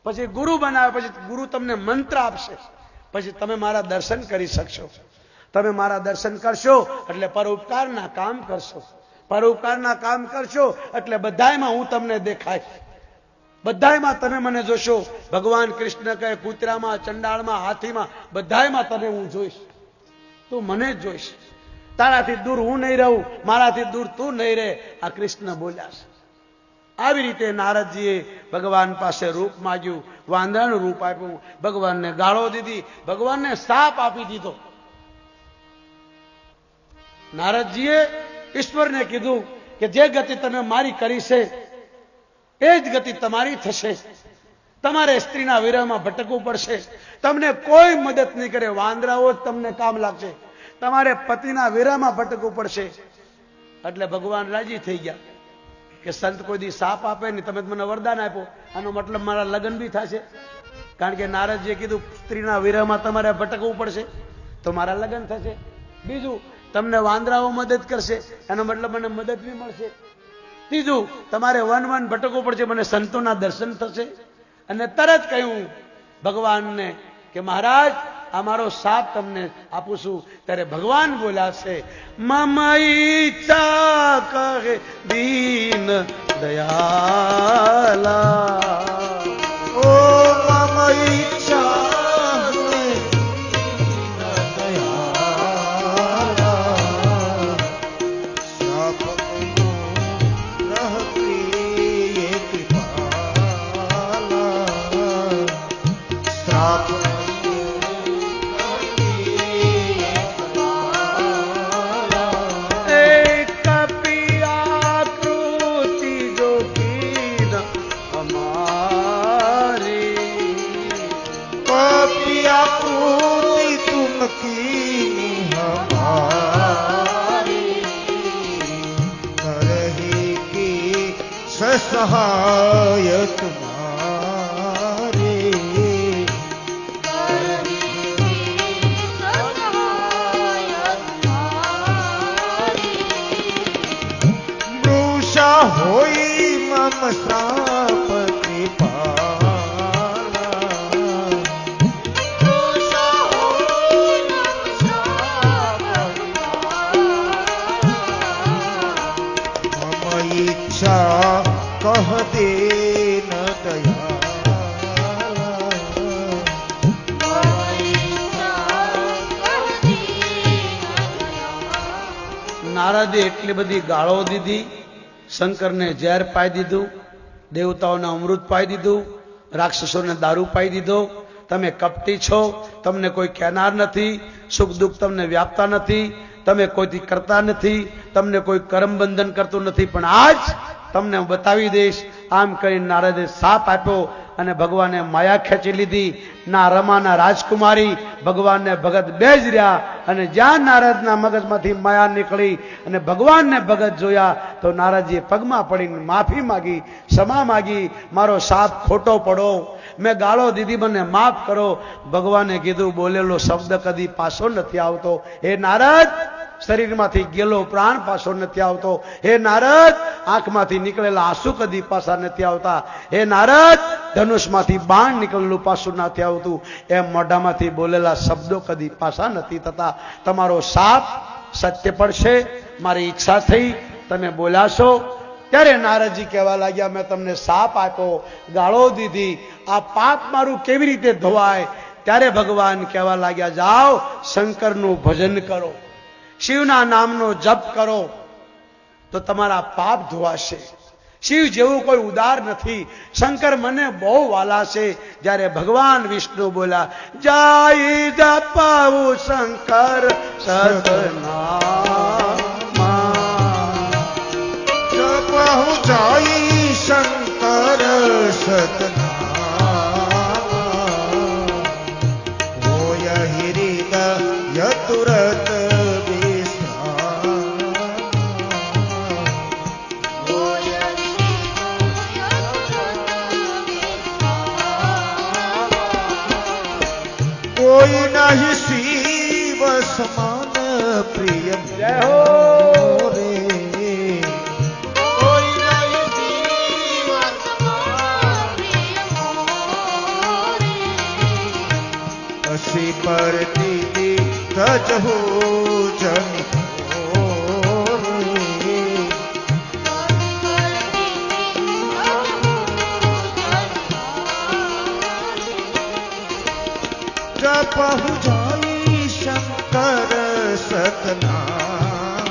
પછી ગુરુ બનાવે, પછી ગુરુ તમને મંત્ર આપશે, પછી તમે મારા દર્શન કરી શકશો. તમે મારા દર્શન કરશો એટલે પરોપકારના કામ કરશો. પરોપકારના કામ કરશો એટલે બધાયમાં હું તમને દેખાય, બધાયમાં તમે મને જોશો. ભગવાન કૃષ્ણ કહે, કૂતરામાં, ચંડાળમાં, હાથીમાં, બધાયમાં તને હું જોઈશ. તું મને જ જોઈશ. તારાથી દૂર હું નહીં રહું, મારાથી દૂર તું નહીં રહે. આ કૃષ્ણ બોલ્યા છે. આવી રીતે નારદજીએ ભગવાન પાસે રૂપ માંગ્યું, વાંદરાનું રૂપ આપ્યું, ભગવાનને ગાળો દીધી, ભગવાનને શાપ આપી દીધો. નારદજીએ ઈશ્વરને કીધું કે જે ગતિ તમે મારી કરી છે એ જ ગતિ તમારી થશે. તમારે સ્ત્રીના વિરહમાં ભટકવું પડશે. તમને કોઈ મદદ નહીં કરે, વાંદરાઓ જ તમને કામ લાગશે. તમારે પતિના વિરહમાં ભટકવું પડશે. એટલે ભગવાન રાજી થઈ ગયા કે સંત કોઈ દી સાપ આપે ને, તમે મને વરદાન આપ્યો, આનો મતલબ મારા લગ્ન બી થશે. કારણ કે નારદજીએ કીધું સ્ત્રીના વિરહમાં તમારે ભટકવું પડશે તો મારા લગ્ન થશે. બીજું, તમને વાંદરાઓ મદદ કરશે, એનો મતલબ મને મદદ બી મળશે. ત્રીજું, તમારે વન ભટકવું પડશે, મને સંતોના દર્શન થશે. અને તરત કહ્યું ભગવાનને કે મહારાજ, આ મારો સાપ તમને આપું છું. ત્યારે ભગવાન બોલ્યા છે, મમ ઈચ્છા કહે દીન દયાલા, ઓ મમ ઈચ્છા દીન દયાલા, સાપ રહ પ્રિય કૃપાલા, શ્રાપ सहाय तुम्हारे, मृषा होई मम श्राप નારદે એટલી બધી ગાળો દીધી, શંકરને ઝેર પાઈ દીધું, દેવતાઓને અમૃત પાઈ દીધું, રાક્ષસોને દારૂ પાઈ દીધો. તમે કપટી છો, તમને કોઈ કહેનાર નથી, સુખ દુઃખ તમને વ્યાપતા નથી, તમે કોઈથી કરતા નથી, તમને કોઈ કર્મ બંધન કરતું નથી, પણ આજ તમને હું બતાવી દઈશ. આમ કહી નારદે શાપ આપ્યો અને ભગવાને માયા ખેંચી લીધી. ના રમા ના રાજકુમારી ભગવાનને ભગત બે જ રહ્યા. અને જ્યાં નારદના મગજમાંથી માયા નીકળી અને ભગવાનને ભગત જોયા તો નારદજીએ પગમાં પડીને માફી માગી, ક્ષમા માગી. મારો શાપ ખોટો પડો, મેં ગાળો દીધી, મને માફ કરો. ભગવાને કીધું બોલેલો શબ્દ કદી પાછો નથી આવતો. હે નારદ, શરીરમાંથી ગયેલો પ્રાણ પાછો નથી આવતો. હે નારદ, આંખમાંથી નીકળેલા આંસુ કદી પાછા નથી આવતા. હે નારદ, ધનુષમાંથી બાણ નીકળેલું પાછું નથી આવતું. એમ મોઢામાંથી બોલેલા શબ્દો કદી પાછા નથી થતા. તમારો શાપ સત્ય પડશે. મારી ઈચ્છા થઈ, તમે બોલ્યા છો. ત્યારે નારદજી કહેવા લાગ્યા, મેં તમને શાપ આપ્યો, ગાળો દીધી, આ પાપ મારું કેવી રીતે ધોવાય? ત્યારે ભગવાન કહેવા લાગ્યા, જાઓ શંકરનું ભજન કરો, શિવના નામનો જપ કરો તો તમારા પાપ ધોવાશે. શિવ જેવું કોઈ ઉદાર નથી. શંકર મને બહુ વાલા છે. જ્યારે ભગવાન વિષ્ણુ બોલ્યા, જાય જપાવું શંકર સતનામ, જપાવું જાય શંકર સતનામ, હોય હૃદય તુરત કોઈ નહીં શિવ સમાન પ્રિય. જય હો રે, કોઈ નહીં શિવ સમાન પ્રિય મોરે. અસી પર દીદી તજહો જની જપહુ જાય શંકર સતનામ,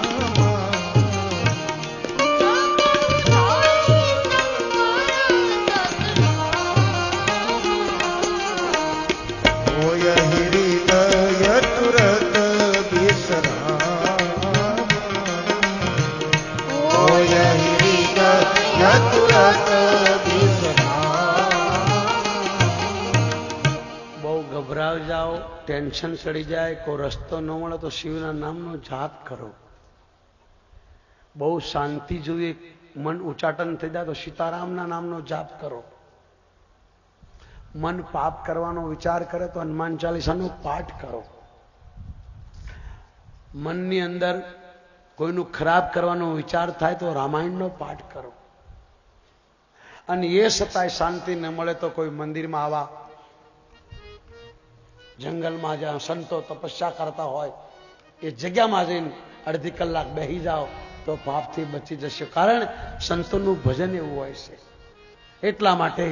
હોય હૃદય તુરત વિશ્રામ, હોય હૃદય તુરત ગભરાવ જાઓ, ટેન્શન ચડી જાય, કોઈ રસ્તો ન મળે તો શિવના નામનો જાપ કરો. બહુ શાંતિ જોઈએ, મન ઉચાટન થઈ જાય તો સીતારામના નામનો જાપ કરો. મન પાપ કરવાનો વિચાર કરે તો હનુમાન ચાલીસાનો પાઠ કરો. મનની અંદર કોઈનું ખરાબ કરવાનો વિચાર થાય તો રામાયણનો પાઠ કરો. અને એ છતાંય શાંતિ ન મળે તો કોઈ મંદિરમાં આવા, જંગલમાં જ્યાં સંતો તપસ્યા કરતા હોય એ જગ્યામાં જઈને અડધી કલાક બેસી જાઓ તો પાપથી બચી જશે. કારણ સંતોનું ભજન એવું હોય છે. એટલા માટે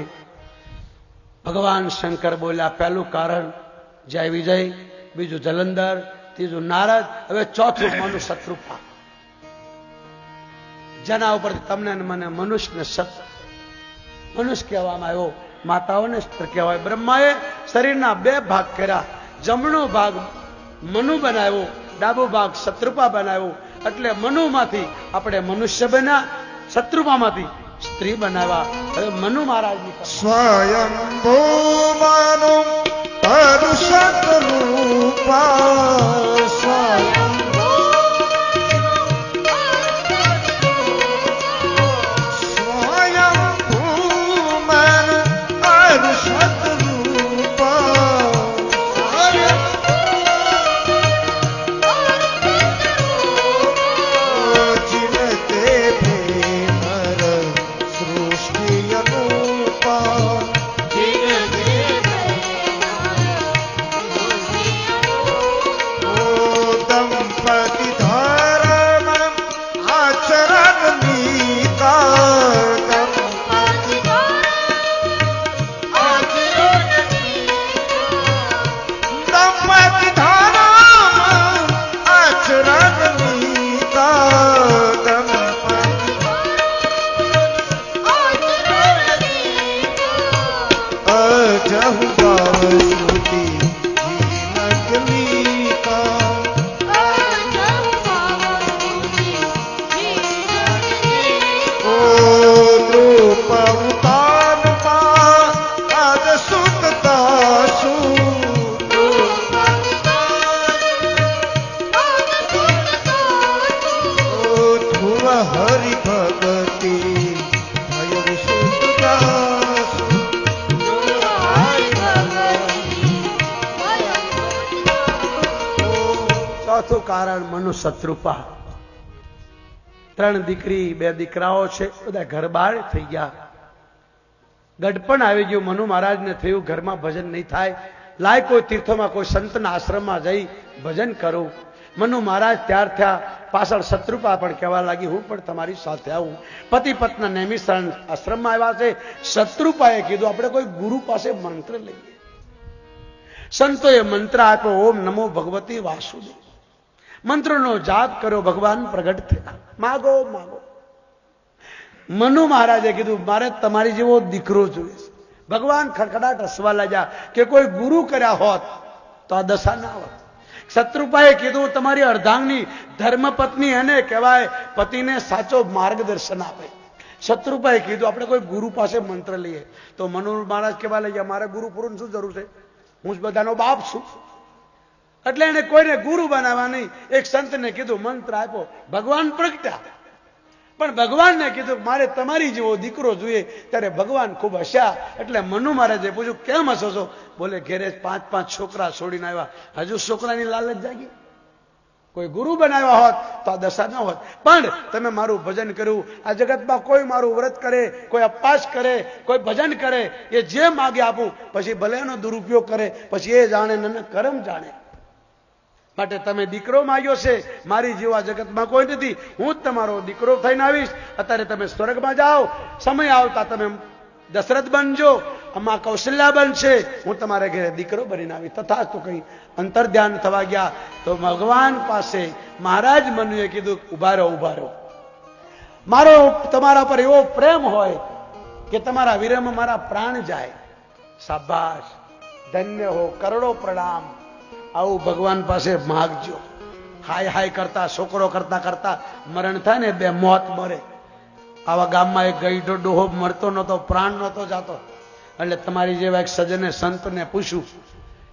ભગવાન શંકર બોલ્યા, પહેલું કારણ જય વિજય, બીજું જલંધર, ત્રીજું નારદ, હવે ચોથું મનુ શત્રુપા. જેના ઉપરથી તમને મને મનુષ્યને મનુષ્ય કહેવામાં આવ્યો. માતાઓને સ્ત્ર કહેવાય. બ્રહ્માએ શરીરના બે ભાગ કર્યા. જમણો ભાગ મનુ બનાવ્યો, ડાબો ભાગ શત્રુપા બનાવ્યો. એટલે મનુમાંથી આપણે મનુષ્ય બન્યા, શત્રુપામાંથી સ્ત્રી બનાવ્યા. હવે મનુ મહારાજની સ્વયંભૂ મનુ પરુષત રૂપા, जहु गाव श्रुति नगली का ओ द्रुप उतान मां आज सुतता सु हरि भगति भय सुतदास ચોથું કારણ મનુ શત્રુપા. 3 દીકરી 2 દીકરાઓ છે, બધા ઘર બહાર થઈ ગયા. ગડપણ આવી ગયું. મનુ મહારાજને થયું ઘરમાં ભજન નહીં થાય, લાય કોઈ તીર્થોમાં કોઈ સંતના આશ્રમમાં જઈ ભજન કરું. મનુ મહારાજ ત્યાર થયા. પાછળ શત્રુપા પણ કહેવા લાગી હું પણ તમારી સાથે આવું. પતિ પત્ની નૈમિષારણ્ય આશ્રમમાં આવ્યા છે. શત્રુપાએ કીધું આપણે કોઈ ગુરુ પાસે મંત્ર લઈએ. સંતોએ મંત્ર આપ્યો, ઓમ નમો ભગવતી વાસુદેવ. મંત્રનો જાપ કર્યો, ભગવાન પ્રગટ થયા. માગો માગો. મનુ મહારાજે કીધું મારે તમારી જેવો દીકરો જોઈએ છે. ભગવાન ખડખડાટ હસવા લાગ્યા કે કોઈ ગુરુ કર્યા હોત તો આ દશા ના હોત. શત્રુપાએ કીધું તમારી અર્ધાંગની ધર્મપત્ની એને કહેવાય પતિને સાચો માર્ગદર્શન આપે. શત્રુપાએ કીધું આપણે કોઈ ગુરુ પાસે મંત્ર લઈએ. તો મનુ મહારાજ કહેવા લાગ્યા મારે ગુરુ પૂરું શું જરૂર છે, હું જ બધાનો બાપ છું. એટલે એને કોઈને ગુરુ બનાવવા નહીં. એક સંતને કીધું મંત્ર આપ્યો, ભગવાન પ્રગટ્યા. પણ ભગવાનને કીધું મારે તમારી જેવો દીકરો જોઈએ. ત્યારે ભગવાન ખૂબ હસ્યા. એટલે મનુ મહારાજે પૂછ્યું કેમ હસો છો? બોલે ઘેરે 5 છોકરા છોડીને આવ્યા, હજુ છોકરાની લાલચ જાગી. કોઈ ગુરુ બનાવ્યા હોત તો આ દશા ન હોત. પણ તમે મારું ભજન કર્યું. આ જગતમાં કોઈ મારું વ્રત કરે, કોઈ અપવાસ કરે, કોઈ ભજન કરે, એ જે માગે આપું. પછી ભલે એનો દુરુપયોગ કરે, પછી એ જાણે ને કરમ જાણે. માટે તમે દીકરો માંગ્યો છે, મારી જેવા જગતમાં કોઈ નથી. હું જ તમારો દીકરો થઈને આવીશ. અત્યારે તમે સ્વર્ગમાં જાઓ, સમય આવતા તમે દશરથ બનજો, આમાં કૌશલ્યા બનશે, હું તમારે ઘરે દીકરો બનીને આવી. તથા તો કઈ અંતર ધ્યાન થવા ગયા તો ભગવાન પાસે મહારાજ મનુએ કીધું ઉભા રહો, ઉભા રહો. મારો તમારા પર એવો પ્રેમ હોય કે તમારા વિરહમાં મારા પ્રાણ જાય. શાબાશ, ધન્ય હો, કરોડો પ્રણામ. આવું ભગવાન પાસે માગજો. હાય હાય કરતા છોકરો કરતા કરતા મરણ થાય ને 2 મોત મરે. આવા ગામમાં એક ગઈઢો ડોહો મરતો નહોતો, પ્રાણ નહોતો જાતો. એટલે તમારી જેવા એક સજ્જને સંતને પૂછ્યું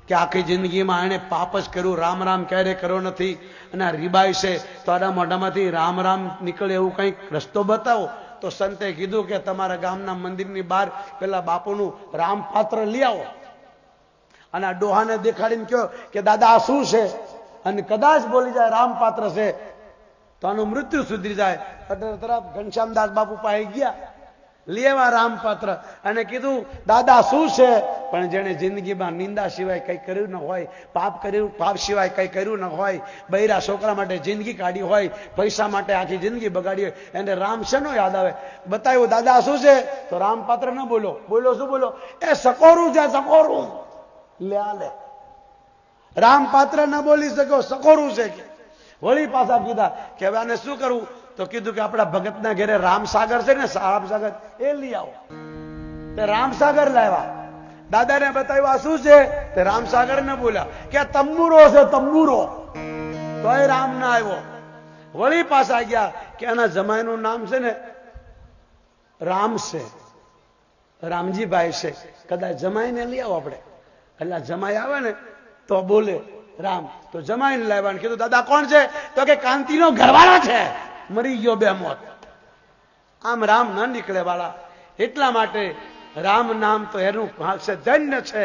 કે આખી જિંદગીમાં એને પાપ જ કર્યું, રામ રામ ક્યારે કર્યો નથી, અને આ રીબાઈ છે તો આના મોઢામાંથી રામ રામ નીકળે એવું કંઈક રસ્તો બતાવો. તો સંતે કીધું કે તમારા ગામના મંદિરની બહાર પેલા બાપુનું રામ પાત્ર લઈ આવો અને આ ડોહાને દેખાડીને કહો કે દાદા આ શું છે, અને કદાચ બોલી જાય રામ પાત્ર છે તો આનું મૃત્યુ સુધરી જાય. એટલે તરફ ઘનશ્યામદાસ બાપુ પાસે ગયા, લેવા રામપાત્ર, અને કીધું દાદા શું છે? પણ જેને જિંદગીમાં નિંદા સિવાય કઈ કર્યું ન હોય, પાપ સિવાય કઈ કર્યું ન હોય, બૈરા છોકરા માટે જિંદગી કાઢી હોય, પૈસા માટે આખી જિંદગી બગાડી હોય, એને રામ શેનો યાદ આવે? બતાવ્યું દાદા શું છે? તો રામપાત્ર ન બોલો. શું બોલો? એ સકોરું છે, સકોરું. લે રામપાત્ર ન બોલી શક્યો, સકોરું છે. વળી પાછા કીધા કે હવે આને શું કરવું? તો કીધું કે આપણા ભગતના ઘરે રામસાગર છે ને, રામસાગર એ લઈ આવો. તે રામસાગર લાવ્યા. દાદાને બતાવ્યું આ શું છે? તે રામસાગર ને બોલ્યા કે તંબુરો છે, તંબુરો. તો એ રામ ના આવ્યો. વળી પાછા ગયા કે આના જમાઈનું નામ છે ને રામ છે, રામજીભાઈ છે, કદાચ જમાઈને લઈ આવો આપણે. એટલે જમાઈ આવે ને તો બોલે રામ. તો જમાઈને લાવ્યા. કીધું દાદા કોણ છે? તો કે કાંતિનો ઘરવાળો છે, મરી ગયો 2 મોત. આમ રામ ન નીકળે વાળા. એટલા માટે રામ નામ તો એનું છે, ધન્ય છે.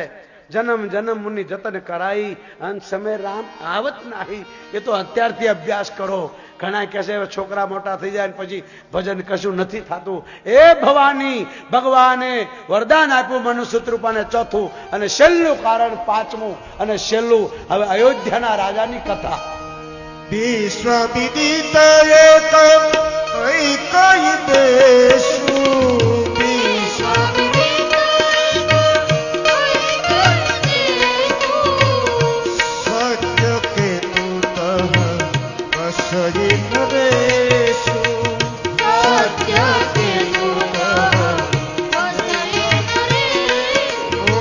જન્મ જન્મ મુનિ જતન કરાઈ, અંત સમય રામ આવત નાહી. એ તો અત્યારથી અભ્યાસ કરો. ઘણા કહે છે છોકરા મોટા થઈ જાય પછી ભજન કશું નથી થતું. એ ભવાની ભગવાને વરદાન આપ્યું મનુસૂત્રુપાને 4થું, અને છેલ્લું કારણ 5મું, અને છેલ્લું હવે અયોધ્યાના રાજાની કથા. વિશ્વ વિદિત એકમ કઈ દેશું, સત્ય કેતુ તહ વસઈ નરેશુ, સત્ય કેતુ તહ વસઈ નરેશુ.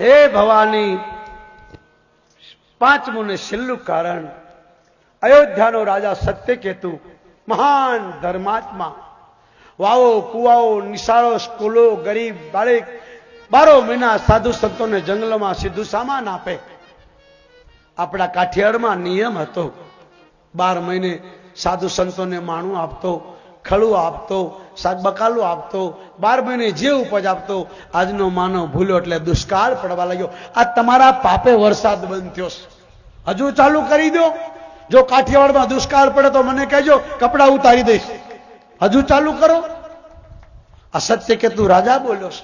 હે ભવાની, પાંચમું ને છેલ્લું કારણ, અયોધ્યાનો રાજા સત્યકેતુ મહાન ધર્માત્મા, વાવો કુવાઓ નિશાળો સ્કૂલો ગરીબ બાળક 12 મહિના સાધુ સંતોને જંગલમાં સીધું સામાન આપે. આપણા કાઠિયાવાડમાં નિયમ હતો 12 મહિને સાધુ સંતોને માણું આપતો, ખળું આપતો, શાક બકાલું આપતો, 12 મહિને જે ઉપજ આપતો. આજનો માનવ ભૂલ્યો એટલે દુષ્કાળ પડવા લાગ્યો. આ તમારા પાપે વરસાદ બંધ થયો છે, હજુ ચાલુ કરી દો. જો કાઠિયાવાડમાં દુષ્કાળ પડે તો મને કહેજો, કપડા ઉતારી દઈશ. હજુ ચાલુ કરો. આ સત્યકેતુ રાજા બોલ્યો છે.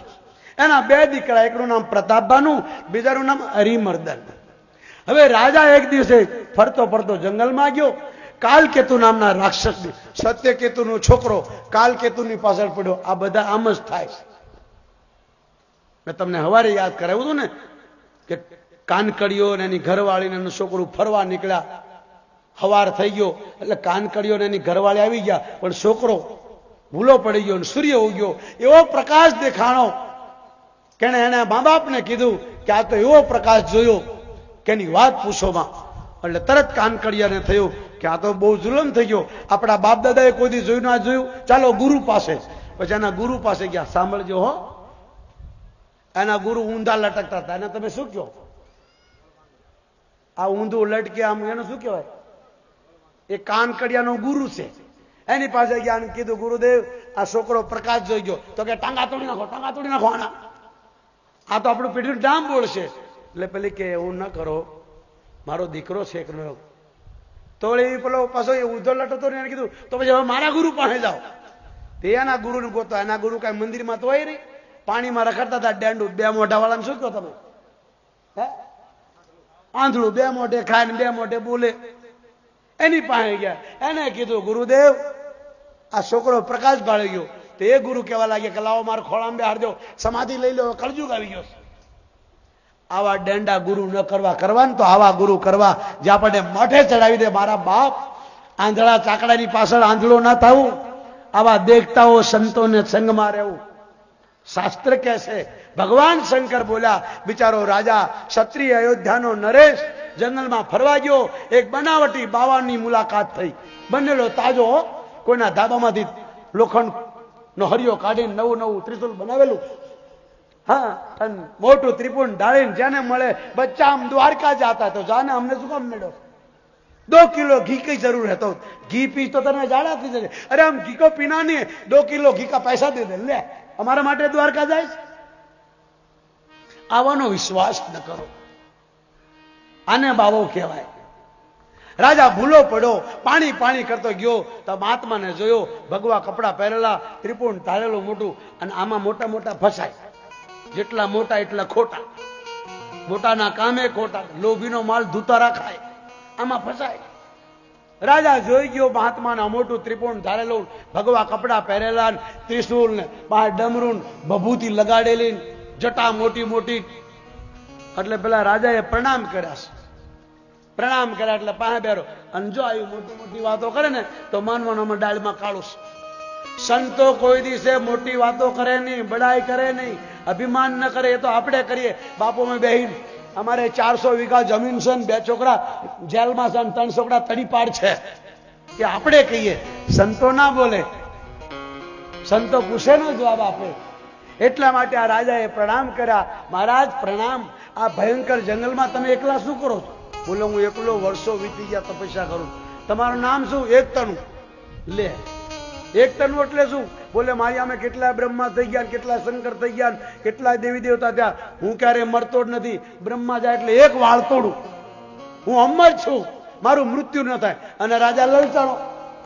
એના 2 દીકરા, એકનું નામ પ્રતાપભાનુ, બીજાનું નામ હરિમર્દન. હવે રાજા એક દિવસે ફરતો ફરતો જંગલમાં ગયો. કાલકેતુ નામના રાક્ષસ, સત્યકેતુનો છોકરો કાલકેતુની પાછળ પડ્યો. આ બધા આમ જ થાય. મેં તમને હવારે યાદ કરાવ્યું હતું ને કે કાનકડીઓ ને એની ઘરવાળીને એનું છોકરું ફરવા નીકળ્યા. હવાર થઈ ગયો એટલે કાનકડીઓ ને એની ઘરવાળી આવી ગયા, પણ છોકરો ભૂલો પડી ગયો અને સૂર્ય ઉગ્યો. એવો પ્રકાશ દેખાણો કે એને મા બાપને કીધું કે આ તો એવો પ્રકાશ જોયો કે એની વાત પૂછોમાં. એટલે તરત કાનકડિયાને થયું કે આ તો બહુ જુલમ થઈ ગયો, આપણા બાપ દાદાએ કોઈ દી જોયું ના જોયું, ચાલો ગુરુ પાસે. પછી એના ગુરુ પાસે ગયા. સાંભળજો હો, એના ગુરુ ઊંધા લટકતા હતા. એને તમે શું કહો? આ ઊંધું લટકે આમ, એને શું કહેવાય? એ કાનકડિયાનો ગુરુ છે. એની પાસે ગયા અને કીધું, ગુરુદેવ આ છોકરો પ્રકાશ જોઈ ગયો. તો કે ટાંગા તોડી નાખો, ટાંગા તોડી નાખો આના, આ તો આપણું પેઢીનું ડામ બોલશે. એટલે પેલી કે એવું ન કરો, મારો દીકરો છે એકનો. તો એ પેલો પાછો એ ઊંધો લટતો એને કીધું, તો પછી હવે મારા ગુરુ પાસે જાઓ. તે એના ગુરુને ગોતો. એના ગુરુ કઈ મંદિરમાં તો હોય નહીં, પાણીમાં રખડતા હતા ડેંડું. 2 મોઢા વાળાને શું કહો તમે? હે, આંધળું 2 મોઢે ખાય ને 2 મોઢે બોલે. એની પાસે ગયા. એને કીધું, ગુરુદેવ આ છોકરો પ્રકાશ ભાળી ગયો. તો એ ગુરુ કહેવા લાગ્યા કે લાવો મારો ખોળામાં બેહાર દો, સમાધિ લઈ લો, કળજુગ આવી ગયો. આવા ડેંડા ગુરુ ન કરવા, કરવાનું તો આવા ગુરુ કરવા જે આપણને મોઢે ચડાવી દે. મારા બાપ, આંધળા ચાકડાની પાછળ આંધળો ના થવું, આવા દેખતાઓ સંતોને સંગમાં રહેવું. શાસ્ત્ર કહે છે, ભગવાન શંકર બોલ્યા, બિચારો રાજા ક્ષત્રિય અયોધ્યાનો નરેશ જંગલમાં ફરવા ગયો. એક બનાવટી બાવાની મુલાકાત થઈ. બનેલો તાજો, કોઈના ધાબામાંથી લોખંડ નો હરિયો કાઢીને નવું ત્રિશુલ બનાવેલું. હા, અને મોટું ત્રિપુણ ઢાળીને જેને મળે બચ્ચા આમ દ્વારકા જાતા. તો જાને અમને શું કામ મેળો? 2 કિલો ઘી की जरूर है, तो घी पी तो तने जाड़ा थी जैसे. अरे हम घी को पीना नहीं है, 2 किलो घी का पैसा दे दे, ले हमारा માટે દ્વારકા જાય. આવાનો વિશ્વાસ ન કરો. આને બાવો કહેવાય. રાજા ભૂલો પડ્યો, પાણી પાણી કરતો ગયો. તો મહાત્માને જોયો, ભગવા કપડા પહેરેલા, ત્રિપુણ ધારેલું મોટું, અને આમાં મોટા મોટા ફસાય. જેટલા મોટા એટલા ખોટા, મોટાના કામે ખોટા, લોભીનો માલ ધૂતા રાખાય, આમાં ફસાય. રાજા જોઈ ગયો મહાત્માને મોટું ત્રિપુણ ધારેલું, ભગવા કપડા પહેરેલા, ત્રિશુલ ને બહાર ડમરૂન ભભૂતિ લગાડેલી, જટા મોટી મોટી. એટલે પેલા રાજાએ પ્રણામ કર્યા. પ્રણામ કર્યા એટલે પાસે બેરો. અને જો આવી મોટી મોટી વાતો કરે ને તો માનવાનો ડાળમાં કાળું. સંતો કોઈ દિવસે મોટી વાતો કરે નહીં, બડાઈ કરે નહીં, અભિમાન ન કરે. એ તો આપણે કરીએ. બાપુમાં બહેન, અમારે 400 વીઘા જમીન છે ને 2 છોકરા જેલમાં છે, 3 છોકરા તડીપાડ છે, કે આપણે કહીએ. સંતો ના બોલે, સંતો પૂછે નો જવાબ આપે. એટલા માટે આ રાજાએ પ્રણામ કર્યા. મહારાજ પ્રણામ, આ ભયંકર જંગલમાં તમે એકલા શું કરો છો? બોલો, હું એકલો વર્ષો વીતી ગયા તપસ્યા કરું. તમારું નામ શું? એકતનુ. લે, એકતનુ એટલે શું? બોલે, મારી આમે કેટલા બ્રહ્મા થઈ ગયા, કેટલા શંકર થઈ ગયા, કેટલા દેવી દેવતા થયા, હું ક્યારે મરતો જ નથી. બ્રહ્મા જાય એટલે એક વાળ તોડું, હું અમર છું, મારું મૃત્યુ ન થાય. અને રાજા લલચાણો,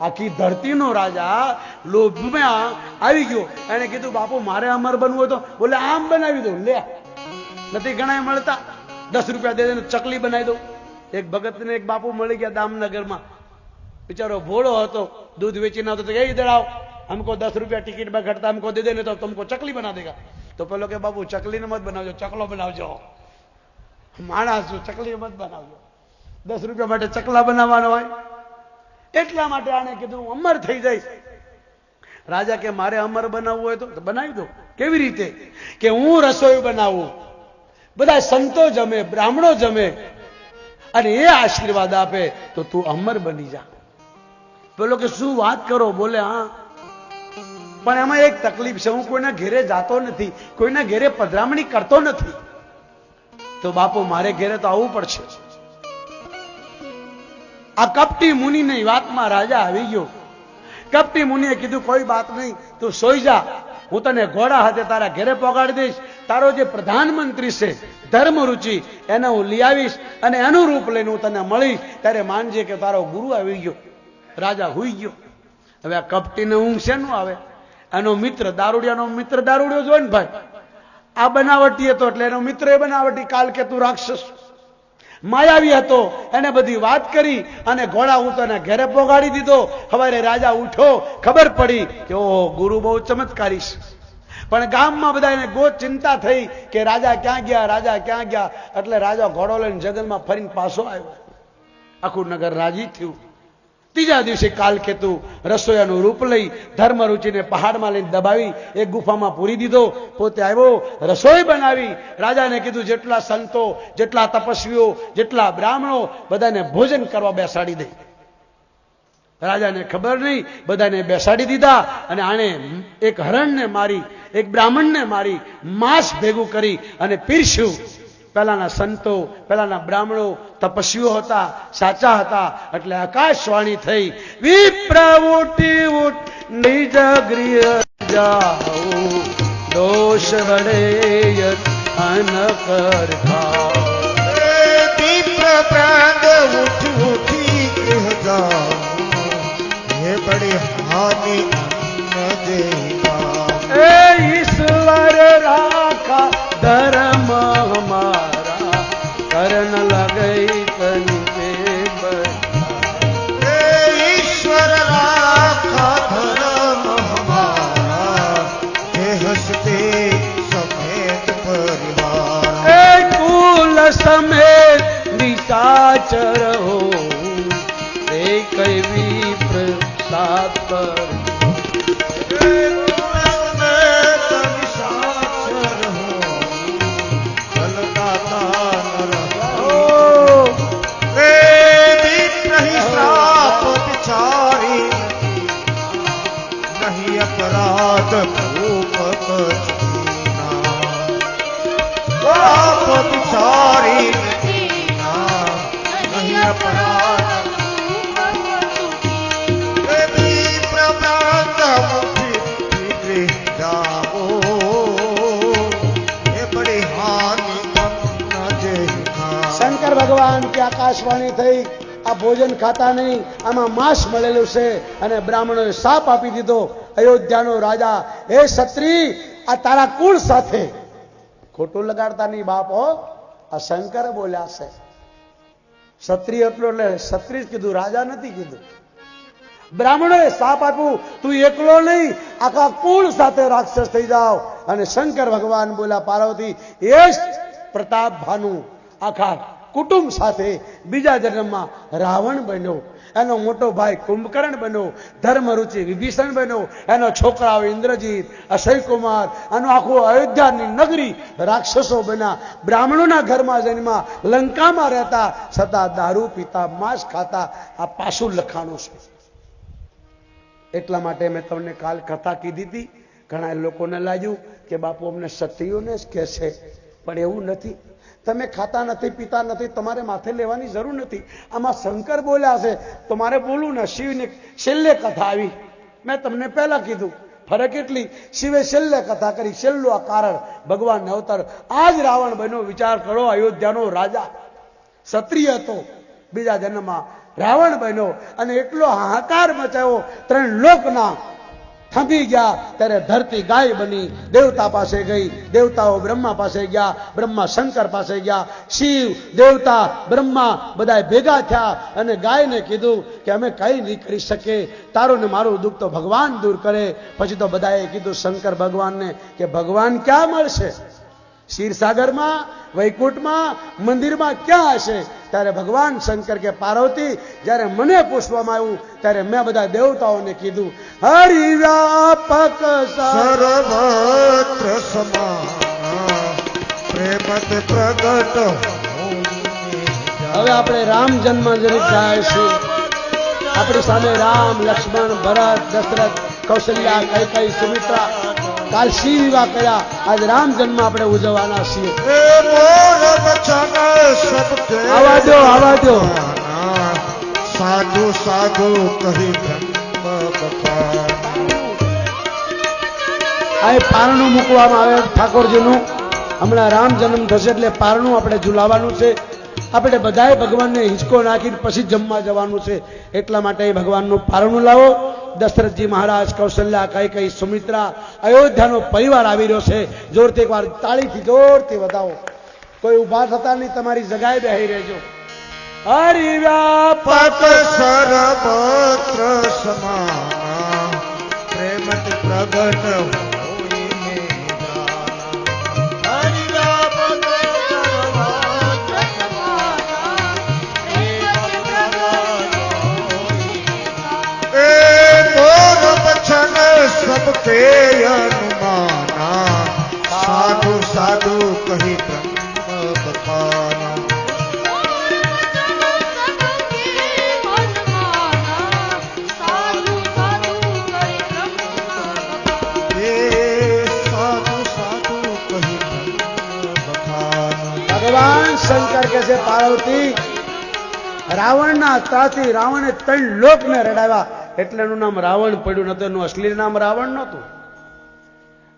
આખી ધરતીનો રાજા લોભમાં આવી ગયો. એને કીધું, બાપુ મારે અમર બનવું હોય તો બોલે આમ બનાવી દઉં. લે, નથી ઘણા મળતા, 10 રૂપિયા દે દે ચકલી બનાવી દઉં. એક ભગતને એક બાપુ મળી ગયા દામનગરમાં. બિચારો ભોળો હતો, दूध વેચીને આવતો. એ દડાવ, हमको 10 रुपया टिकट में घटता, हमको दे देने तो तुमको चकली बना देगा. तो પેલો કે બાપુ ચકલી મત બનાવજો, ચકલો બનાવજો. માણસ ચકલી મત બનાવજો, 10 રૂપિયા માટે ચકલા બનાવવાનો હોય. એટલા માટે આને કીધું અમર થઈ જાય. રાજા કે મારે અમર બનાવવું હોય તો બનાવી દો. કેવી રીતે? કે હું રસોઈ બનાવું, બધા સંતો જમે, બ્રાહ્મણો જમે અને એ આશીર્વાદ આપે તો તું અમર બની જા. પેલો કે શું વાત કરો? બોલે હા, પણ એમાં એક તકલીફ છે, હું કોઈના ઘેરે જાતો નથી, કોઈના ઘેરે પધરામણી કરતો નથી. તો બાપુ મારે ઘેરે તો આવવું પડશે. આ કપટી મુનિની વાતમાં રાજા આવી ગયો. કપટી મુનિએ કીધું કોઈ વાત નહીં, તું સોઈ જા, હું તને ઘોડા હાથે તારા ઘેરે પહોંચાડી દઈશ. તારો જે પ્રધાનમંત્રી છે ધર્મરુચિ એને હું લઈ આવીશ અને એનું રૂપ લઈને હું તને મળીશ, ત્યારે માનજે કે તારો ગુરુ આવી ગયો. રાજા હુઈ ગયો. હવે આ કપટીને ઊંઘ શેનું આવે? એનો મિત્ર દારૂડિયાનો મિત્ર દારૂડિયો જોઈ ને ભાઈ, આ બનાવટી હતો એટલે એનો મિત્ર એ બનાવટી, કાલ કે તું રાક્ષસ માયાવી હતો. એને બધી વાત કરી અને ઘોડા હું તને ઘેરે પોગાડી દીધો. સવારે રાજા ઉઠો, ખબર પડી કે ઓહો ગુરુ બહુ ચમત્કારી છે. પણ ગામમાં બધા એને ગો ચિંતા થઈ કે રાજા ક્યાં ગયા, રાજા ક્યાં ગયા. એટલે રાજા ઘોડો લઈને જંગલમાં ફરીને પાછો આવ્યો. આખું નગર રાજી થયું. ત્રીજા દિવસે કાલકેતુ રસોઈયાનું રૂપ લઈ ધર્મરુચિને પહાડમાં લઈને દબાવી એક ગુફામાં પૂરી દીધો. પોતે આવ્યો, રસોઈ બનાવી. રાજાને કીધું જેટલા સંતો, જેટલા તપસ્વીઓ, જેટલા બ્રાહ્મણો, બધાને ભોજન કરવા બેસાડી દે. રાજાને ખબર નહીં, બધાને બેસાડી દીધા અને આણે એક હરણને મારી, એક બ્રાહ્મણને મારી, માંસ ભેગું કરી અને પીરસ્યું. પહેલાના સંતો, પહેલાના બ્રાહ્મણો તપસ્વીઓ હતા, સાચા હતા. એટલે આકાશવાણી થઈ, વિપ્ર ઉઠી ઉઠ નિજ ગૃહ જાઓ, દોષ વડે અન કર ખાઓ. વિપ્ર પ્રાંત ઉઠ ઉઠી ગૃહ જાઓ, ये बड़ी हानि अन्न देगा. ए ईश्वर राखा धर्म हमारा, करण लगई तनि पे हे ईश्वर राखा धर्म हमारा, हे हंसते समेत परिवार. ए कुल समेत निशाचर हो, कई विप्र सात पर. नहीं अपराध भूप बिचारी, नहीं अपराध શંકર ભગવાન की આકાશવાણી થઈ, આ ભોજન ખાતા નહીં, આમાં માંસ મળેલું છે. અને બ્રાહ્મણોએ શાપ આપી દીધો. અયોધ્યાનો રાજા, હે ક્ષત્રિય, આ તારા કુળ સાથે ખોટું લગાડતા નહીં બાપ હો, આ શંકર બોલ્યા છે. ક્ષત્રિય એટલો એટલે ક્ષત્રિય કીધું, રાજા નથી કીધું. બ્રાહ્મણોએ શાપ આપ્યું, તું એકલો નહીં, આખા કુળ સાથે રાક્ષસ થઈ જાવ. અને શંકર ભગવાન બોલ્યા, પાર્વતી એ પ્રતાપ ભાનુ આખા કુટુંબ સાથે બીજા જન્મમાં રાવણ બન્યો. એનો મોટો ભાઈ કુંભકર્ણ બન્યો, ધર્મરુચિ વિભીષણ બન્યો, એનો છોકરાઓ ઇન્દ્રજીત, અક્ષયકુમાર, આનું આખું અયોધ્યાની નગરી રાક્ષસો બન્યા. બ્રાહ્મણોના ઘરમાં જન્મા, લંકામાં રહેતા, છતાં દારૂ પીતા, માંસ ખાતા. આ પાછું લખાણું છે. એટલા માટે મેં તમને કાલ કથા કીધી હતી. ઘણા લોકોને લાગ્યું કે બાપુ અમને ક્ષત્રિયોને જ કહે છે, પણ એવું નથી. તમે ખાતા નથી, પીતા નથી, તમારે માથે લેવાની જરૂર નથી. આમાં શંકર બોલ્યા છે તો મારે બોલવું ને. શિવની છેલ્લે કથા આવી, મેં તમને પહેલા કીધું. ફરક એટલી, શિવે છેલ્લે કથા કરી, છેલ્લું આ કારણ ભગવાનને અવતાર. આજ રાવણ બન્યો. વિચાર કરો, અયોધ્યાનો રાજા ક્ષત્રિય હતો, બીજા જન્મમાં રાવણ બન્યો અને એટલો હાહાકાર મચાવ્યો, 3 લોકના થંભી ગયા. ત્યારે ધરતી ગાય બની, દેવતા પાસે ગઈ, દેવતાઓ બ્રહ્મા પાસે ગયા, બ્રહ્મા શંકર પાસે ગયા, શિવ, દેવતા, બ્રહ્મા બધા ભેગા થયા અને ગાયને કીધું કે અમે કઈ નહીં કરી શકીએ, તારું ને મારું દુઃખ તો ભગવાન દૂર કરે. પછી તો બધાએ કીધું શંકર ભગવાનને કે ભગવાન ક્યાં મળશે? ક્ષીરસાગરમાં, વૈકુંઠમાં, મંદિરમાં ક્યાં હશે? ત્યારે ભગવાન શંકર કે પાર્વતી, જ્યારે મને પૂછવામાં આવ્યું ત્યારે મેં બધા દેવતાઓને કીધું, હરિવ્યાપક સર્વત્ર સમાન પ્રેમત પ્રગટ હવે આપણે રામ જન્મ જરીક ગાય છે. આપણી સામે રામ, લક્ષ્મણ, ભરત, દશરથ, કૌશલ્યા, કૈકેયી, સુમિત્રા કાલ શી વિવાહ કર્યા. આજ રામ જન્મ આપણે ઉજવવાના છીએ. આવા દો, આવા દો. સાધુ સાધુ કહી બ્રહ્મ બપા. આ પારણું મૂકવામાં આવે ઠાકોરજીનું. હમણાં રામ જન્મ થશે એટલે પારણું આપણે ઝુલાવવાનું છે. આપણે બધાએ ભગવાનને હિંચકો નાખીને પછી જમવા જવાનું છે. એટલા માટે ભગવાનનું પારણું લાવો. દશરથજી મહારાજ, કૌશલ્યા, કૈકેયી, સુમિત્રા, અયોધ્યાનો પરિવાર આવી રહ્યો છે. જોરથી એકવાર તાળીથી જોરથી વધાવો. કોઈ ઉભા થતા નહીં, તમારી જગાએ બેહી રહેજો. હરિવ્યાપક સર્વત્ર સમાના પ્રેમત પ્રગટ હોય મેરા. હરિવ્યાપક સર્વત્ર સમાના પ્રેમત પ્રગટ હોય. એ મોર બચન સબકે અનુમાના સાધુ સાધુ કહી બ્રહ્મ બખાના. ભગવાન શંકર કે છે પાર્વતી, રાવણના ત્રાસથી રાવણે 3 લોકને રડાવ્યા એટલે એનું નામ રાવણ પડ્યું નતું. એનું અસલી નામ રાવણ નતું,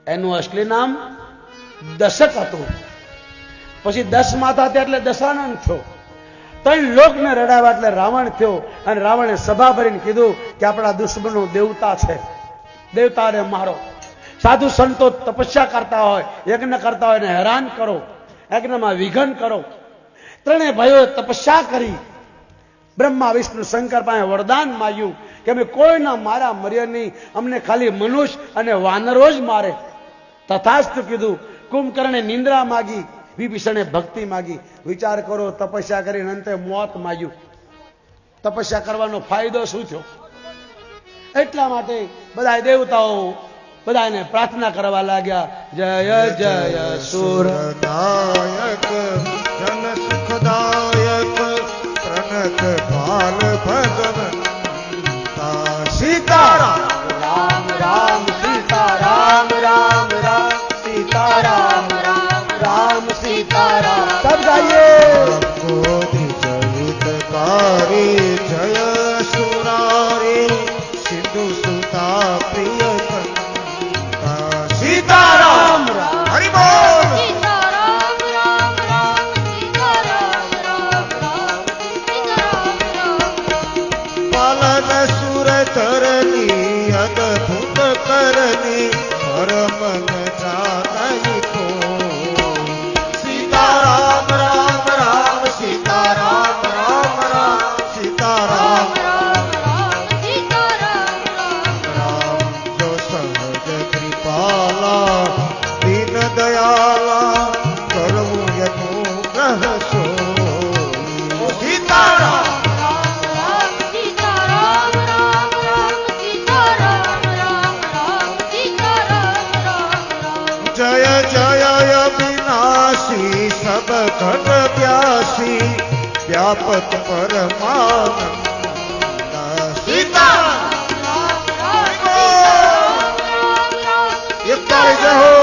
એનું અસલી નામ દશક હતું. પછી 10 માથા થયા એટલે દશાનંદ થયો. 3 લોકને રડાવ્યા એટલે રાવણ થયો. અને રાવણે સભા ભરીને કીધું કે આપણા દુશ્મનો દેવતા છે, દેવતાને મારો. સાધુ સંતો તપસ્યા કરતા હોય, યજ્ઞ કરતા હોય એને હેરાન કરો, યજ્ઞમાં વિઘન કરો. 3 ભાઈઓએ તપસ્યા કરી. બ્રહ્મા, વિષ્ણુ, શંકર પાસે વરદાન માંગ્યું કે અમે કોઈના મારા મર્યા નહીં, અમને ખાલી મનુષ્ય અને વાનરો જ મારે. તથાસ્તુ કીધું. કુંભકર્ણે નિંદ્રા માગી, વિભીષણે ભક્તિ માગી. વિચાર કરો, તપસ્યા કરીને અંતે મોત માગ્યું. તપસ્યા કરવાનો ફાયદો શું થયો? એટલા માટે બધા દેવતાઓ બધાને પ્રાર્થના કરવા લાગ્યા. જય જય સુરદાયક જન સુખદાયક પ્રણત બાલ ભગવંતા. સીતારામ રામ રામ સીતારામ, રામ રામ સીતારામ, રામ રામ સીતારામ. સબ ગાઈએ. કોધિ ચરિતકારી જય સુરારી સિંધુ સુતા પ્રિય સીતારામ. હરિ બોલ. સીતારામ રામ રામ સીતારામ, રામ રામ સીતારામ. પાલન સુર ધરની અદભુત કરની પરમન જાનઈ કો. સીતારામ રામ રામ સીતારામ, રામ રામ સીતારામ. રામ રામ સીતારામ, રામ જો સહજ કૃપાલા દીન દયાલા કરવું યનુગ્રહ સો. સીતારામ રામ સીતારામ, રામ રામ સીતારામ, રામ રામ સીતારામ, રામ રામ. જય જય અવિનાશી સબ ઘટ વ્યાસી વ્યાપક પરમાનંદ. સીતારામ. એકતાળી જય હો.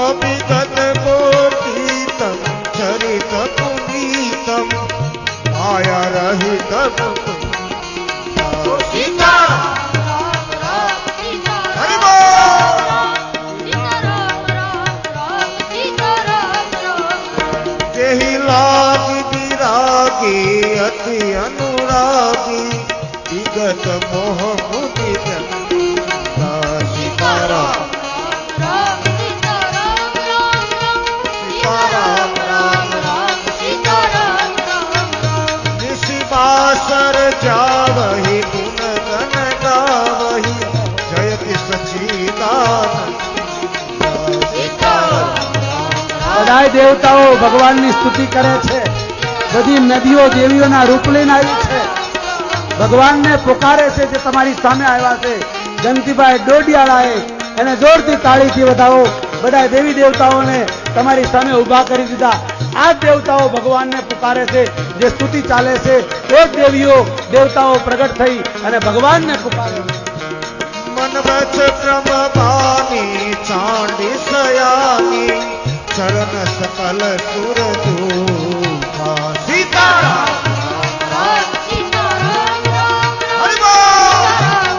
અભિગત ગોતીતમ ચરિત પુનીતમ માયા રહિત સીતારામ. હરિ બોલ. જેહી લાગી વિરાગી અતિ અનુરાગી વિગત મોહ મુદિ સીતારામ. નિશિવાસર જાવહી ગુણ ગન ગાવહી જયતિ સચિદાનંદ. બધા દેવતાઓ ભગવાનની સ્તુતિ કરે છે. બધી નદીઓ દેવીઓના રૂપ લઈને આવી છે. ભગવાનને પુકારે છે જે તમારી સામે આવ્યા છે. જંતીભાઈ ડોડિયાળાએ એને જોરથી તાળીથી વધાવો. બધા દેવી દેવતાઓને તમારી સામે ઊભા કરી દીધા. આ દેવતાઓ ભગવાનને પુકારે છે. જે સ્તુતિ ચાલે છે એ જ દેવીઓ દેવતાઓ પ્રગટ થઈ અને ભગવાનને પુકારે છે. मन बच क्रम बानी चांडी सयानी चरण सकल सुर दूखा सीताराम રામ સીતારામ રામ हरि રામ बोल રામ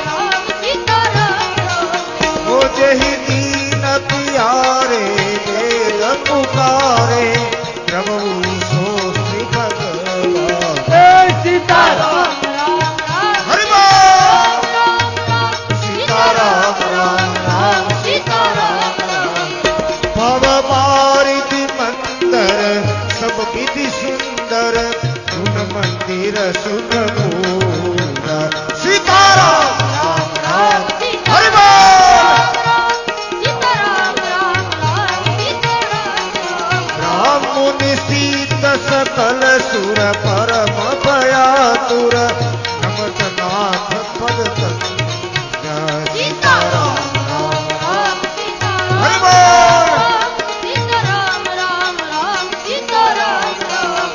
રામ સીતારામ રામ वो जही दीन प्यारे वेद पुकारे प्रभु सो श्री भगवान એ સીતારામ રામ રામ हरि बोल સીતારામ રામ રામ સીતારામ રામ भव पारिधि मंदर सब विधि सुंदर सुन मंदिर सुन पूरा सीताराम રામ રામ हरि સીતારામ बोल સીતારામ રામ રામ સીતારામ રામ राम मुनि सीत सकल सुर परम भयातुर नमत नाथ पद સીતારામ રામ રામ સીતારામ हरि बोल સીતારામ રામ રામ સીતારામ રામ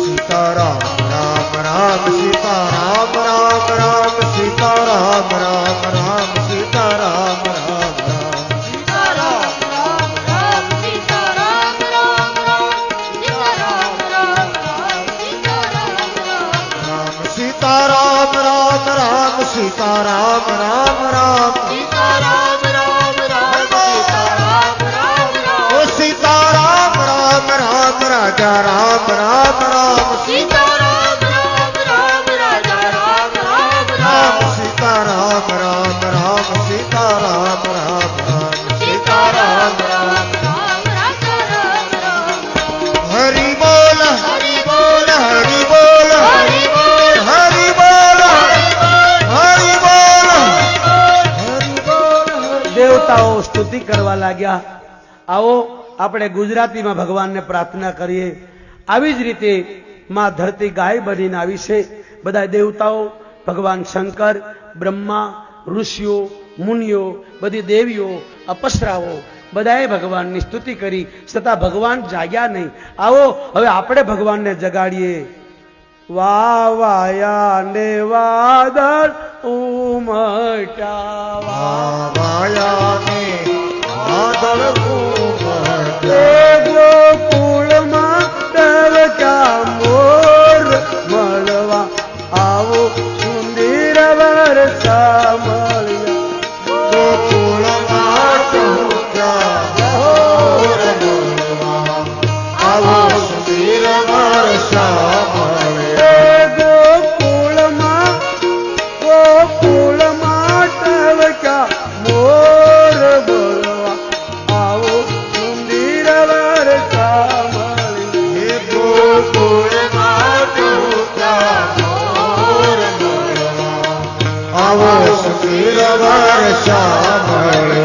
सीताराम राम राम सीताराम राम राम सीताराम राम राम सीताराम राम राम સીતારામ રામ રામ સીતારામ રામ રામ સીતારામ રામ રામ સીતારામ રામ राम सीताराम राम राम सीताराम राम राम સીતારામ રામ રામ સીતારામ રામ રામ ओ सीताराम राम राम राजा राम राम राम સીતારામ રામ રામ રાજા રામ રામ राम રામ सीताराम राम राम सीताराम राम राम સીતારામ રામ રામ રાજા રામ રામ हरि बोल હરિ બોલ हरि बोल હરિ બોલ हरि बोल हरि बोल દેવતાઓ સ્તુતિ કરવા લાગ્યા. આવો આપણે ગુજરાતીમાં ભગવાનને પ્રાર્થના કરીએ. આવી જ રીતે માં ધરતી ગાય બનીને આવી છે. બધા દેવતાઓ, ભગવાન શંકર, બ્રહ્મા, ઋષિઓ, મુનિઓ, બધી દેવીઓ, અપસરાઓ બધાએ ભગવાનની સ્તુતિ કરી, છતાં ભગવાન જાગ્યા નહીં. આવો હવે આપણે ભગવાનને જગાડીએ. વાયા ને વાદળ ઉમટ્યા वायाने आदर कुमार ગોકુળમાં તરતા મોર મળવા આવો સુંદર વર્ષા મળ્યા. गोकुल मातु मोर मोरवा आवो सुधीर वर्षा મળે ગોકુળમાં તરતા મોર મળવા આવો સુંદર વર્ષા મળ્યા. હે ગોકુલ માતુ મોર મોરવા आवो सुधीર વર્ષા મળે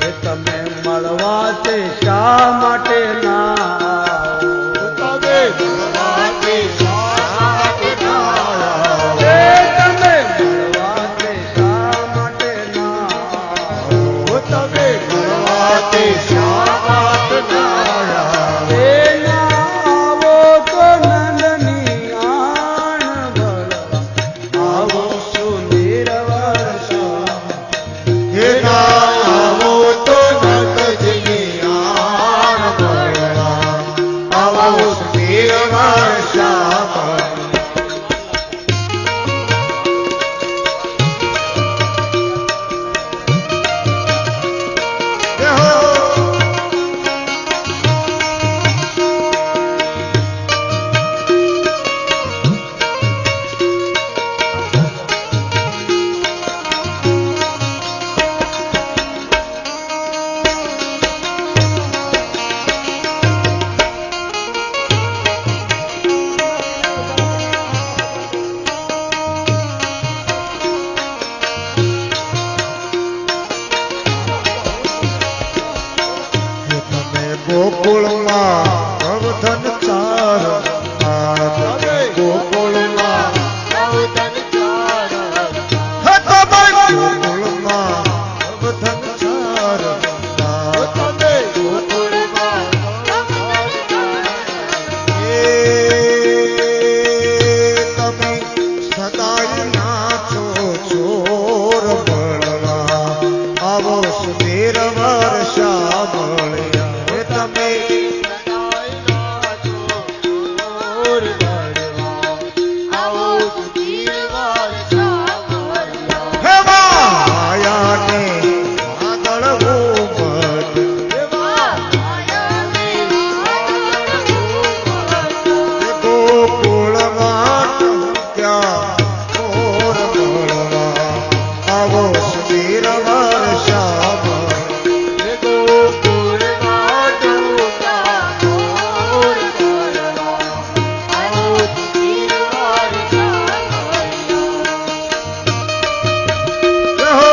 એ તમે મળવા તે શા માટે ના આવો? તમે ભગવાને સાથ નાયા એ તમે મળવા તે શા માટે ના આવો? તમે ભગવાને સાથ નાયા એ ના આવો તો નંદની આણ ભળવા આવો સુંદર વર્ષા. હે આવો તો નંદજી આણ ભળવા આવો સુધીર વર્ષા ગોકુળમાં નવધન ચાર હે તમે ગોકુળમાં નવધન ચાર તમે ગોકુળમાં નવધન ચાર તમે સદાય નાચો ચોર મળવા આવો સુધીર વર્ષા મળ્યા તમે સદાય નાચો ચોર મળવા આવો સુધીર વર્ષા મળ્યા હે માયાને વાદળ ઘૂમટ માયાને વાદળ ઘૂમટ ગોકુળમાં ક્યાં ચોર મળવા આવો સુધીર વર્ષા મળ્યા ગોકુળમાં ડૂબતા ચોર મળવા આવો સુધીર વર્ષા મળ્યા હો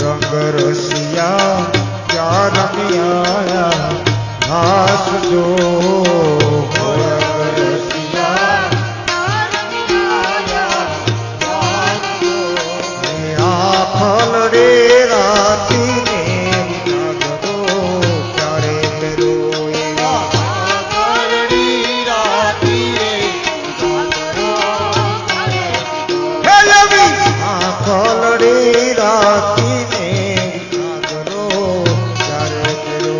રંગ રસિયા ક્યાં રમ્યા હાસ જો રંગ રસિયા આ ફલ રે રાતીને જાગરો ક્યારે મેરો હે લવી આ ફલ રે રાતીને જાગરો ક્યારે મેરો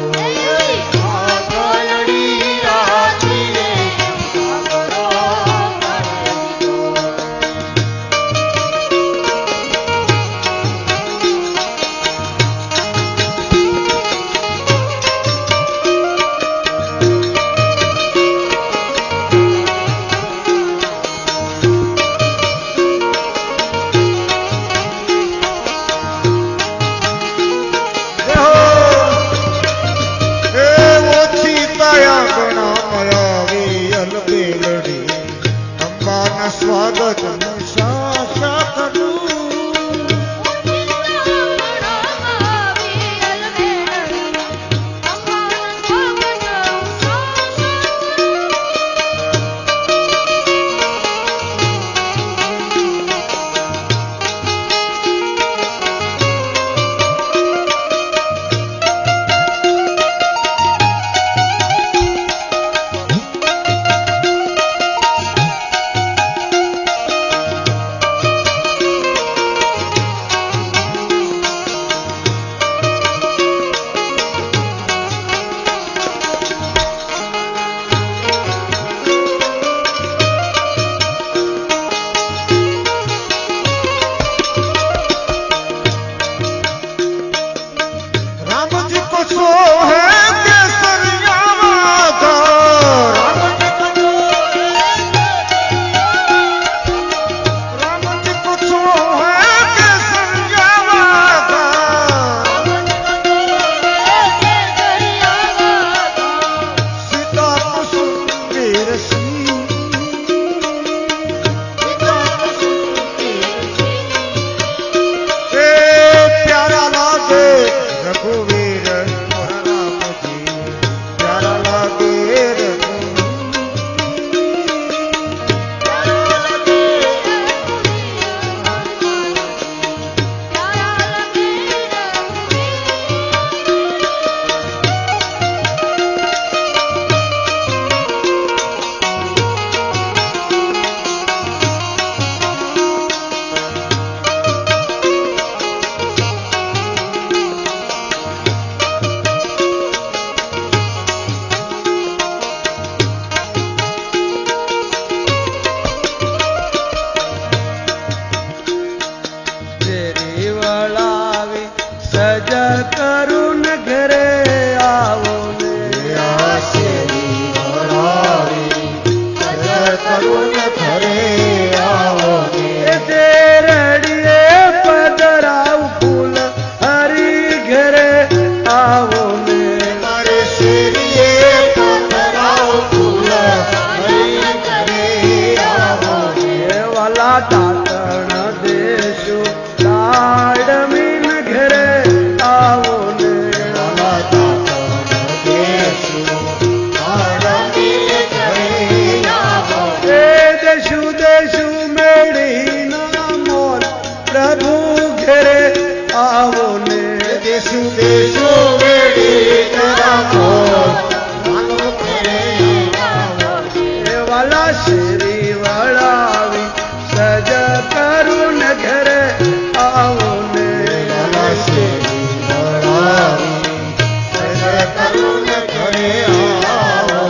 દેશું દેશું વેડી રાખો માનવ કરે એ વાલા શેરી વળાવી સજ કરું ને ઘરે આવો ને વાલા શેરી વળાવી સજ કરું ને ઘરે આવો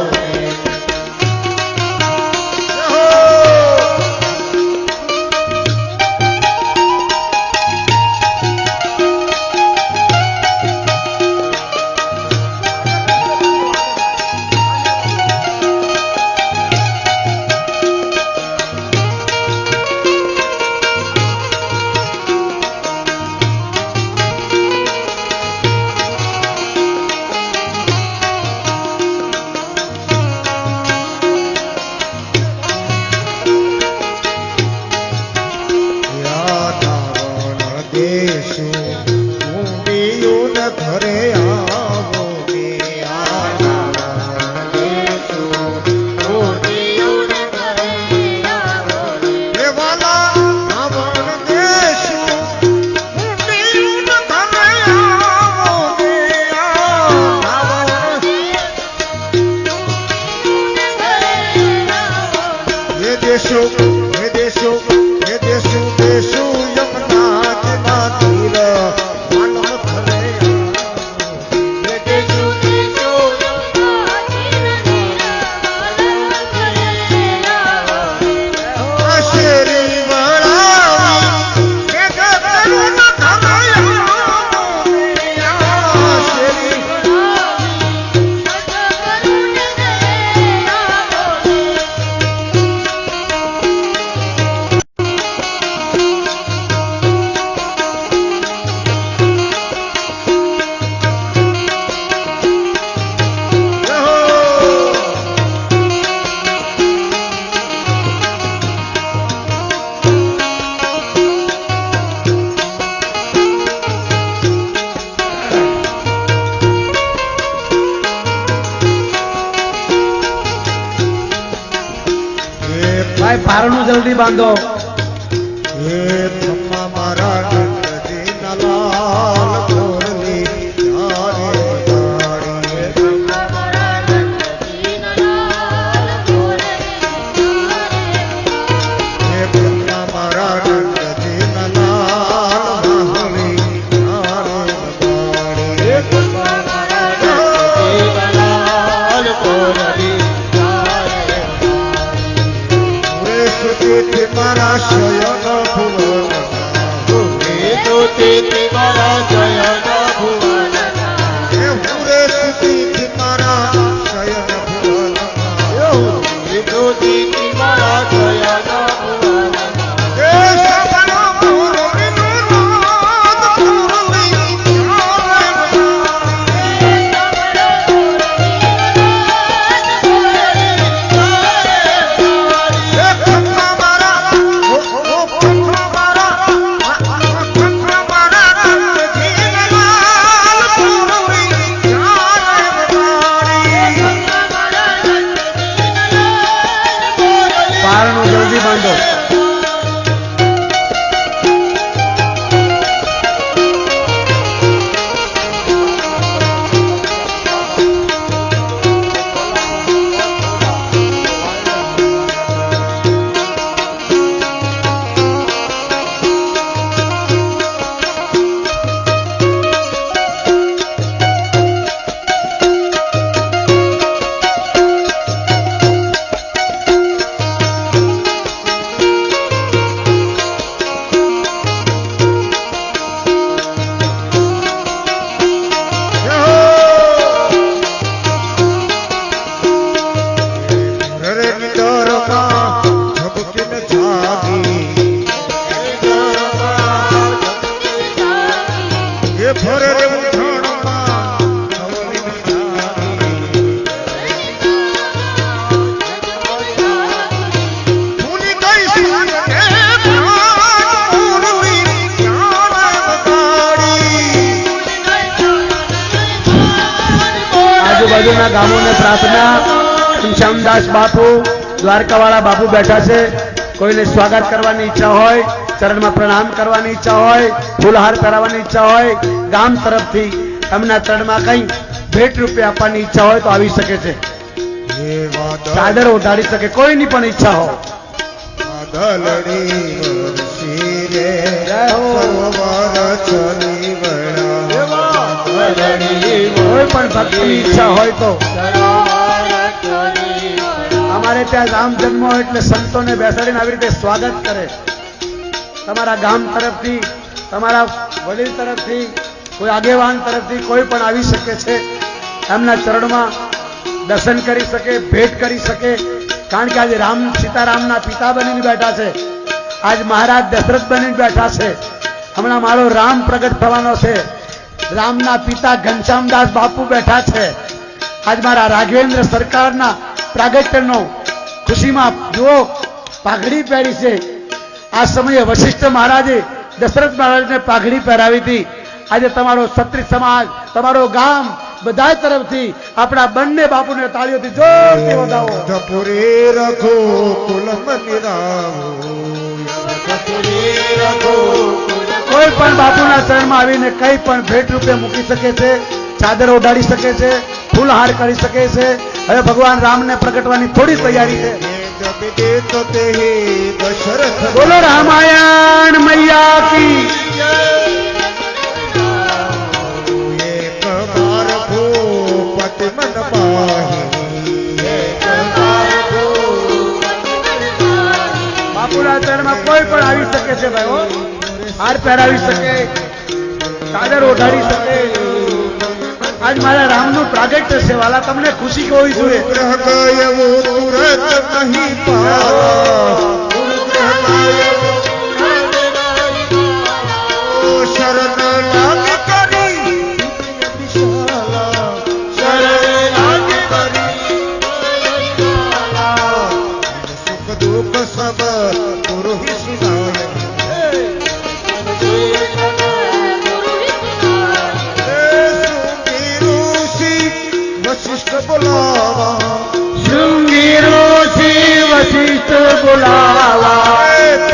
પારણું જલ્દી બાંધો હે બ્રહ્મા મારા ગણપતિના લાલ મોરલી યારે તારી બ્રહ્મા મારા ગણપતિના લાલ મોરલી હે બ્રહ્મા મારા ગણપતિના લાલ મોરલી યારે તારી હે બ્રહ્મા મારા ગણપતિના લાલ મોરલી તુતિ મારા શયન ભુવન તુતિ મારા શયન ભુવન હે પૂરે તુતિ મારા શયન ભુવન તુતિ મારા શયન ભુવન હે સપનો પૂર્ણિ નિર્વાદ પૂર્ણિ પારણું જલ્દી બાંધો આજુબાજુના ગામોને પ્રાર્થના શ્યામદાસ બાપુ દ્વારકાવાળા બાપુ બેઠા છે, કોઈને સ્વાગત કરવાની ઈચ્છા હોય ચરણમાં પ્રણામ કરવાની ઈચ્છા હોય, ફૂલહાર પહેરાવવાની ઈચ્છા હોય, ગામ તરફથી એમના ચરણમાં કઈ ભેટ રૂપે આપવાની ઈચ્છા હોય તો આવી શકે છે. ચાદર ઓઢાડી શકે, કોઈની પણ ઈચ્છા હોય. કોઈ પણ ભક્તની ઈચ્છા હોય તો અમારે ત્યાં રામ જન્મ હોય એટલે સંતોને બેસાડીને આવી રીતે સ્વાગત કરે. તમારા ગામ તરફથી, તમારા વડીલ તરફથી, કોઈ આગેવાન તરફથી કોઈ પણ આવી શકે છે. એમના ચરણમાં દર્શન કરી શકે, ભેટ કરી શકે. કારણ કે આજે રામ સીતારામના પિતા બનીને બેઠા છે. આજ મહારાજ દશરથ બનીને બેઠા છે. હમણાં મારો રામ પ્રગટ થવાનો છે. રામના પિતા ઘનશ્યામદાસ બાપુ બેઠા છે. આજ મારા રાઘવેન્દ્ર સરકારના પ્રાગટ્યનો ખુશીમાં જુઓ પાઘડી પહેરી છે. આ સમયે વશિષ્ઠ મહારાજે દશરથ મહારાજને પાઘડી પહેરાવી હતી. આજે તમારો ક્ષત્રિય સમાજ, તમારો ગામ બધા તરફથી આપણા બંને બાપુને તાળીઓથી જોરથી વધાવો. જપુરી રખો કુલમ નિરાવો, જપુરી રખો. કોઈ પણ બાપુના ચરણમાં આવીને કઈ પણ ભેટ રૂપે મૂકી શકે છે, ચાદર ઓઢાડી શકે છે, ફૂલહાર કરી શકે છે. હવે ભગવાન રામને પ્રગટવાની થોડી તૈયારી છે. બોલો રામાયણ મૈયા કી. બાપુના ચરણમાં કોઈ પણ આવી શકે છે ભાઈઓ. હાર પહેરાવી શકે, ચાદર ઓઢાડી શકે. આજ મારા રામનું પ્રાગટ્ય છે વાલા, તમને ખુશી હોવી જોઈએ.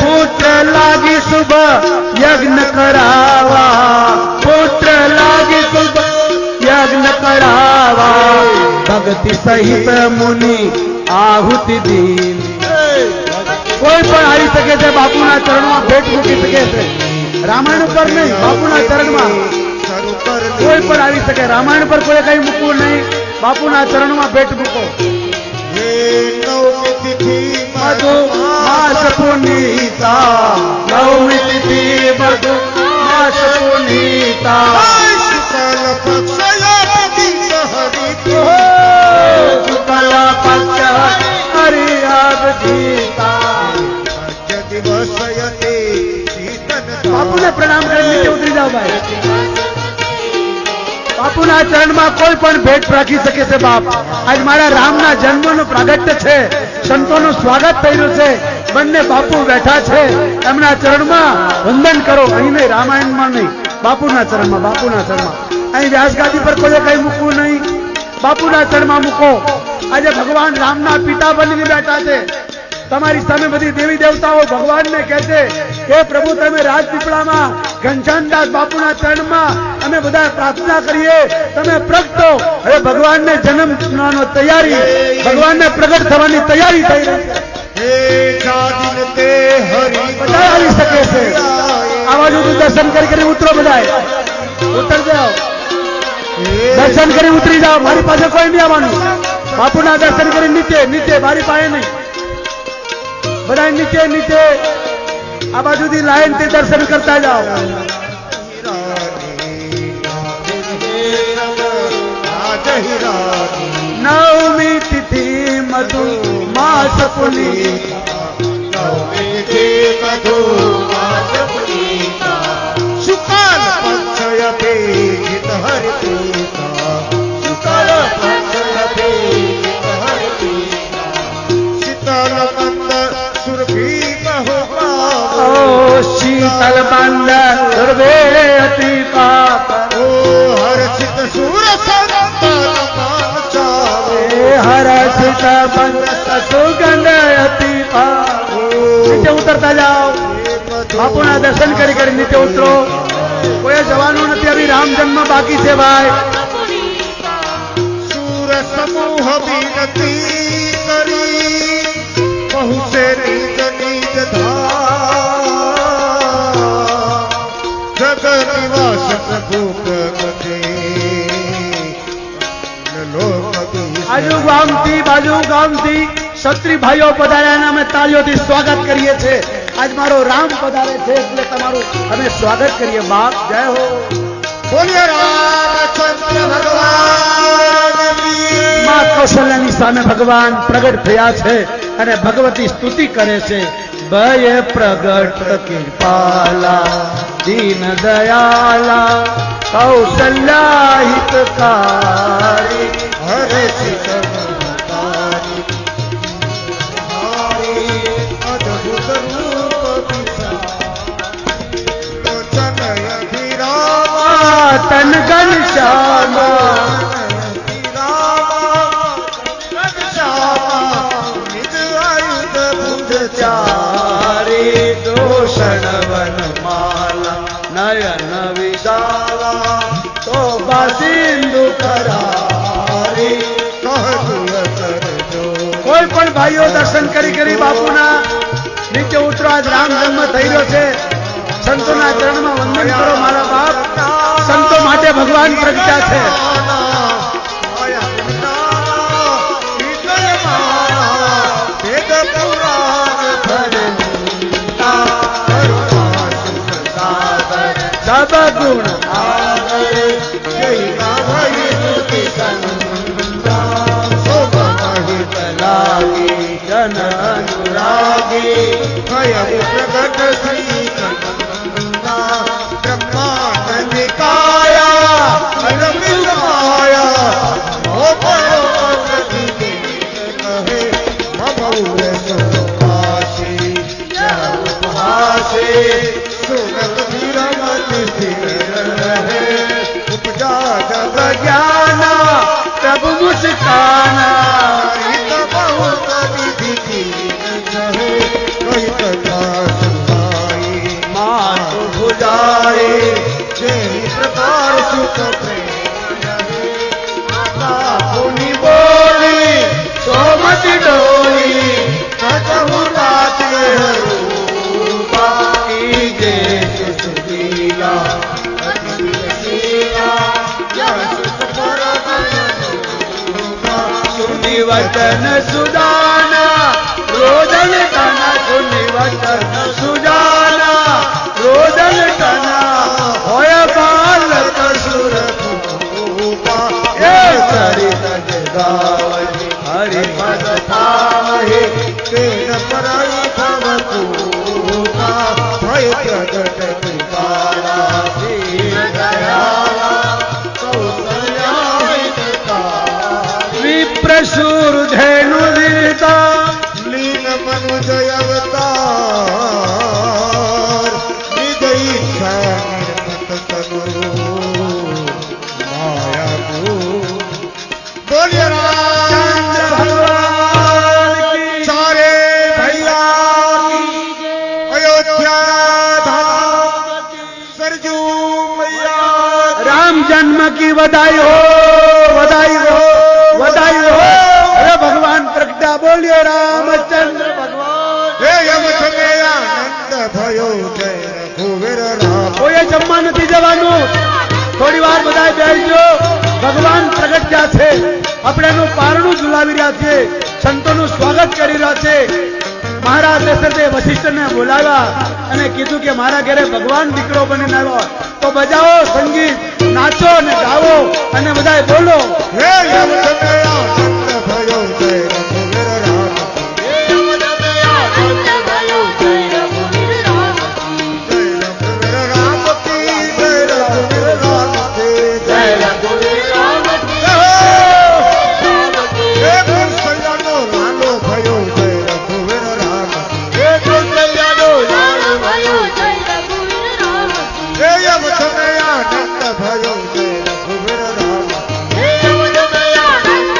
પુત્ર લાગી શુભ યજ્ઞ કરાવા, પુત્ર લાગી શુભ યજ્ઞ કરાવા. ભક્તિ સહિત મુનિ આહુતિ દીન. કોઈ પણ આવી શકે છે, બાપુના ચરણમાં ભેટ મૂકી શકે છે. રામાયણ ઉપર નહીં, બાપુના ચરણમાં કોઈ પણ આવી શકે. રામાયણ પર કોઈ કઈ મૂકવું નહીં, બાપુના ચરણમાં ભેટ મૂકો. મધુ માસ પુનીતા, નવમી તિથિ મધુ માસ પુનીતા. શુક્લ પક્ષ હરિયાદીતા. બાપુને પ્રણામ કરી નીચે ઉતરી જાઓ ભાઈ. બાપુના ચરણમાં કોઈ પણ ભેટ રાખી શકે છે. બાપ આજ મારા રામના જન્મનું પ્રાગટ્ય છે. સંતોનું સ્વાગત થઈ રહ્યું છે. બંને બાપુ બેઠા છે. એમના ચરણમાં વંદન કરો. અહીં નહીં, રામાયણમાં નહીં, બાપુના ચરણમાં. બાપુના ચરણમાં અહીં વ્યાસગાદી પર કોઈ કઈ મૂકવું નહીં, બાપુના ચરણમાં મૂકો. આજે ભગવાન રામના પિતા બનીને બેઠા છે. તમારી સામે બધી દેવી દેવતાઓ ભગવાનને કહે છે કે પ્રભુ તમે રાજપીપળામાં ઘનશ્યામદાસ બાપુના ચરણમાં અમે બધા પ્રાર્થના કરીએ, તમે પ્રગટો. હવે ભગવાનને જન્મ તૈયારી, ભગવાનને પ્રગટ થવાની તૈયારી થઈ રહી છે. બધા આવી શકે છે. આવા જો દર્શન કરી ઉતરો, બધા ઉતર જાઓ, દર્શન કરી ઉતરી જાઓ. મારી પાસે કોઈ નહીં આવવાનું. બાપુના દર્શન કરી નીચે નીચે, મારી પાસે નહીં. બધા નીચે નીચે આ બાજુથી લાઈન થી દર્શન કરતા જાઓ. નવમી તિથિ મધુ માસ પુનીતા, શુક્લ પક્ષય ભેટ હરિપ્રીતા, શુક્લ પક્ષય ભેટ હરિપ્રીતા. શીતલ મંદ સુરભી બહુ, શીતલ મંદ સુરભે અતિ પાપ. હર્ષિત સુર હર્ષિત બંધ સુગંધ અતિ પાપ. નીચે ઉતરતા જાઓ. બાપુના દર્શન કરી કરી નીચે ઉતરો. કોઈ જવાનું નથી, અભી રામ જન્મ બાકી છે ભાઈ. सूर समूह विनती करी बहु से निज निज धाम जग निवास प्रभु प्रगटे આજુ ગામથી બાજુ ગામથી ક્ષત્રિય ભાઈઓ પધાર્યા અને અમે તાળીઓથી સ્વાગત કરીએ છીએ. આજ મારો રામ પધારે છે એટલે તમારું અમે સ્વાગત કરીએ. બાપ જય હો. બોલીએ રામચંદ્ર ભગવાન માં કૌશલ્યાની સામે ભગવાન પ્રગટ થયા છે અને ભગવતી સ્તુતિ કરે છે. ભય પ્રગટ કૃપાલા દીન દયાલા કૌશલ્યા હિતકારી હરે ચિતમતારી હારી અદ્ભુત રૂપ વિશાલ લોચન અભિરામ તન ઘન શ્યામા ચારી દોષણ વન માલા નયન વિશાલા શોભા સિંધુ કરારી. કોઈ પણ ભાઈઓ દર્શન કરી કરી બાપુના નીચે ઉતરો. આજ રામ જન્મ થઈ રહ્યો છે. સંતોના ચરણમાં વંદન કરો મારા બાપ. સંતો માટે ભગવાન પ્રગટ્યા છે. સબ ગુણ આગળ લાગી જન અનુરાગી પ્રગટ શ્રી બ્રહ્માંડ કાયા સુનત ઉપજા જગ જ્ઞાના પ્રભુ મુસ્કાના बहुत विधि कही कथा सुनाई मात भुजाए जय प्रकार सुख पुनि बोली सोमति डोली वचन सुजाना रोदन तना सुनि वचन सुजाना रोदन तना होय बालक सुर ए चरित जगावहि हरि पद पावहि तेन पराई भवतु भय प्रगट कृपाला दीन दयाला विप्रशूर धेनु धीरता लीन मनुजय अवतार निज इच्छा निर्मत तनु माया को बोलिए रामचंद्र भगवान की सारे भैया की अयोध्या धाम सरजू मैया राम जन्म की बधाई हो बधाई हो बधाई हो। अरे भगवान प्रगटा बोलिए रामचंद्र भगवान हे यम समय आनंद भयो जय रघुवीर राम कोई जम्मा નથી જવાનું થોડી વાર બધાય બેસજો ભગવાન પ્રગટ્યા છે આપણે એનું પારણું ઝુલાવી રહ્યા છે સંતોનું સ્વાગત કરી રહ્યા છે મહારાજ દશરથે વશિષ્ઠને બોલાવ્યા અને કીધું કે મારા ઘરે ભગવાન દીકરો બનીને આવ્યો તો બજાવો સંગીત નાચો અને ગાવો અને બધાય બોલો हे यम समय आनंद भयो जय रघुवीर राम હે મદદે આનંદ ભયો જય રઘુવીર રામ जय रघुवीर राम की जय रघुवीर राम की જય જય રઘુવીર રામ કી हे कौशल्यानो लालो भयो जय रघुवीर राम હે કૌશલ્યાનો લાલ ભયો જય રઘુવીર રામ हे यम समय आनंद भयो जय रघुवीर राम હે મદદે આનંદ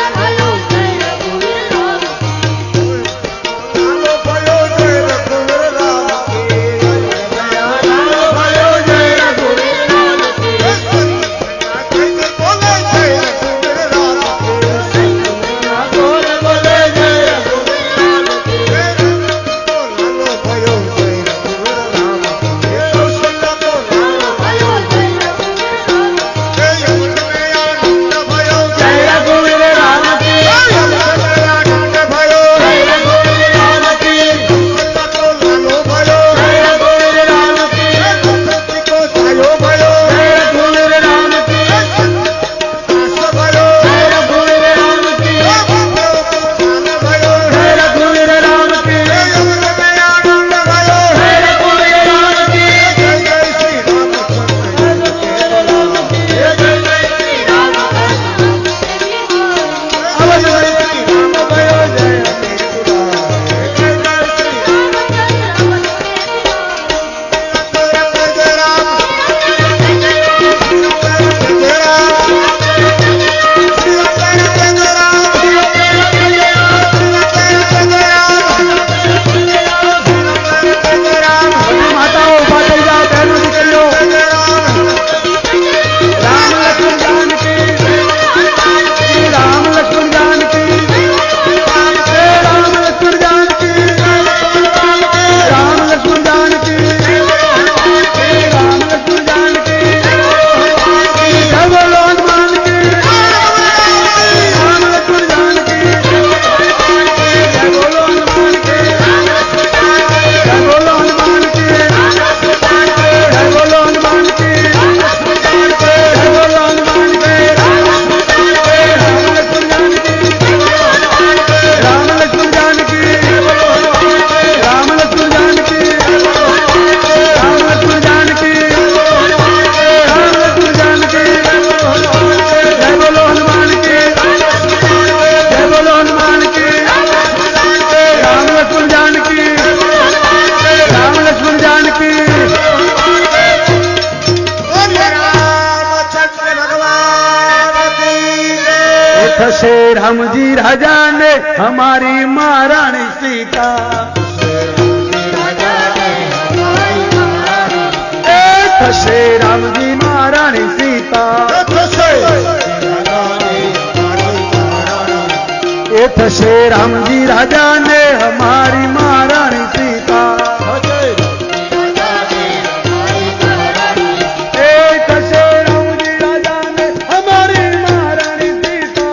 થશે રામજી રાજાને અમારી મહારાણી સીતા એ થશે રામજી મહારાણી સીતા એ થશે રામજી રાજાને અમારી મહારાણી સીતા એ થશે રામજી રાજાને અમારી મહારાણી સીતા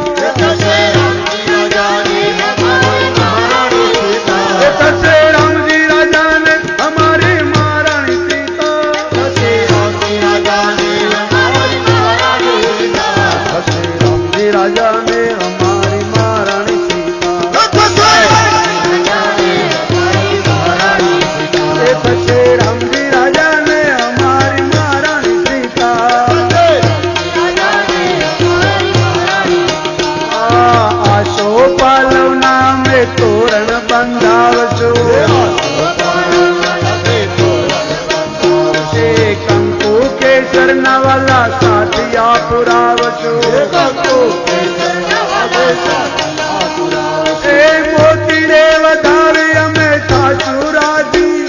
એ થશે રામજી રાજાને અમારી મહારાણી સીતા થશે રામજી રાજાને તોરણ બંધાવશો કંકુ કેસર નવલા સાઠિયા પુરાવશો એ મોતીડે વધાવી અમે થાશું રાજી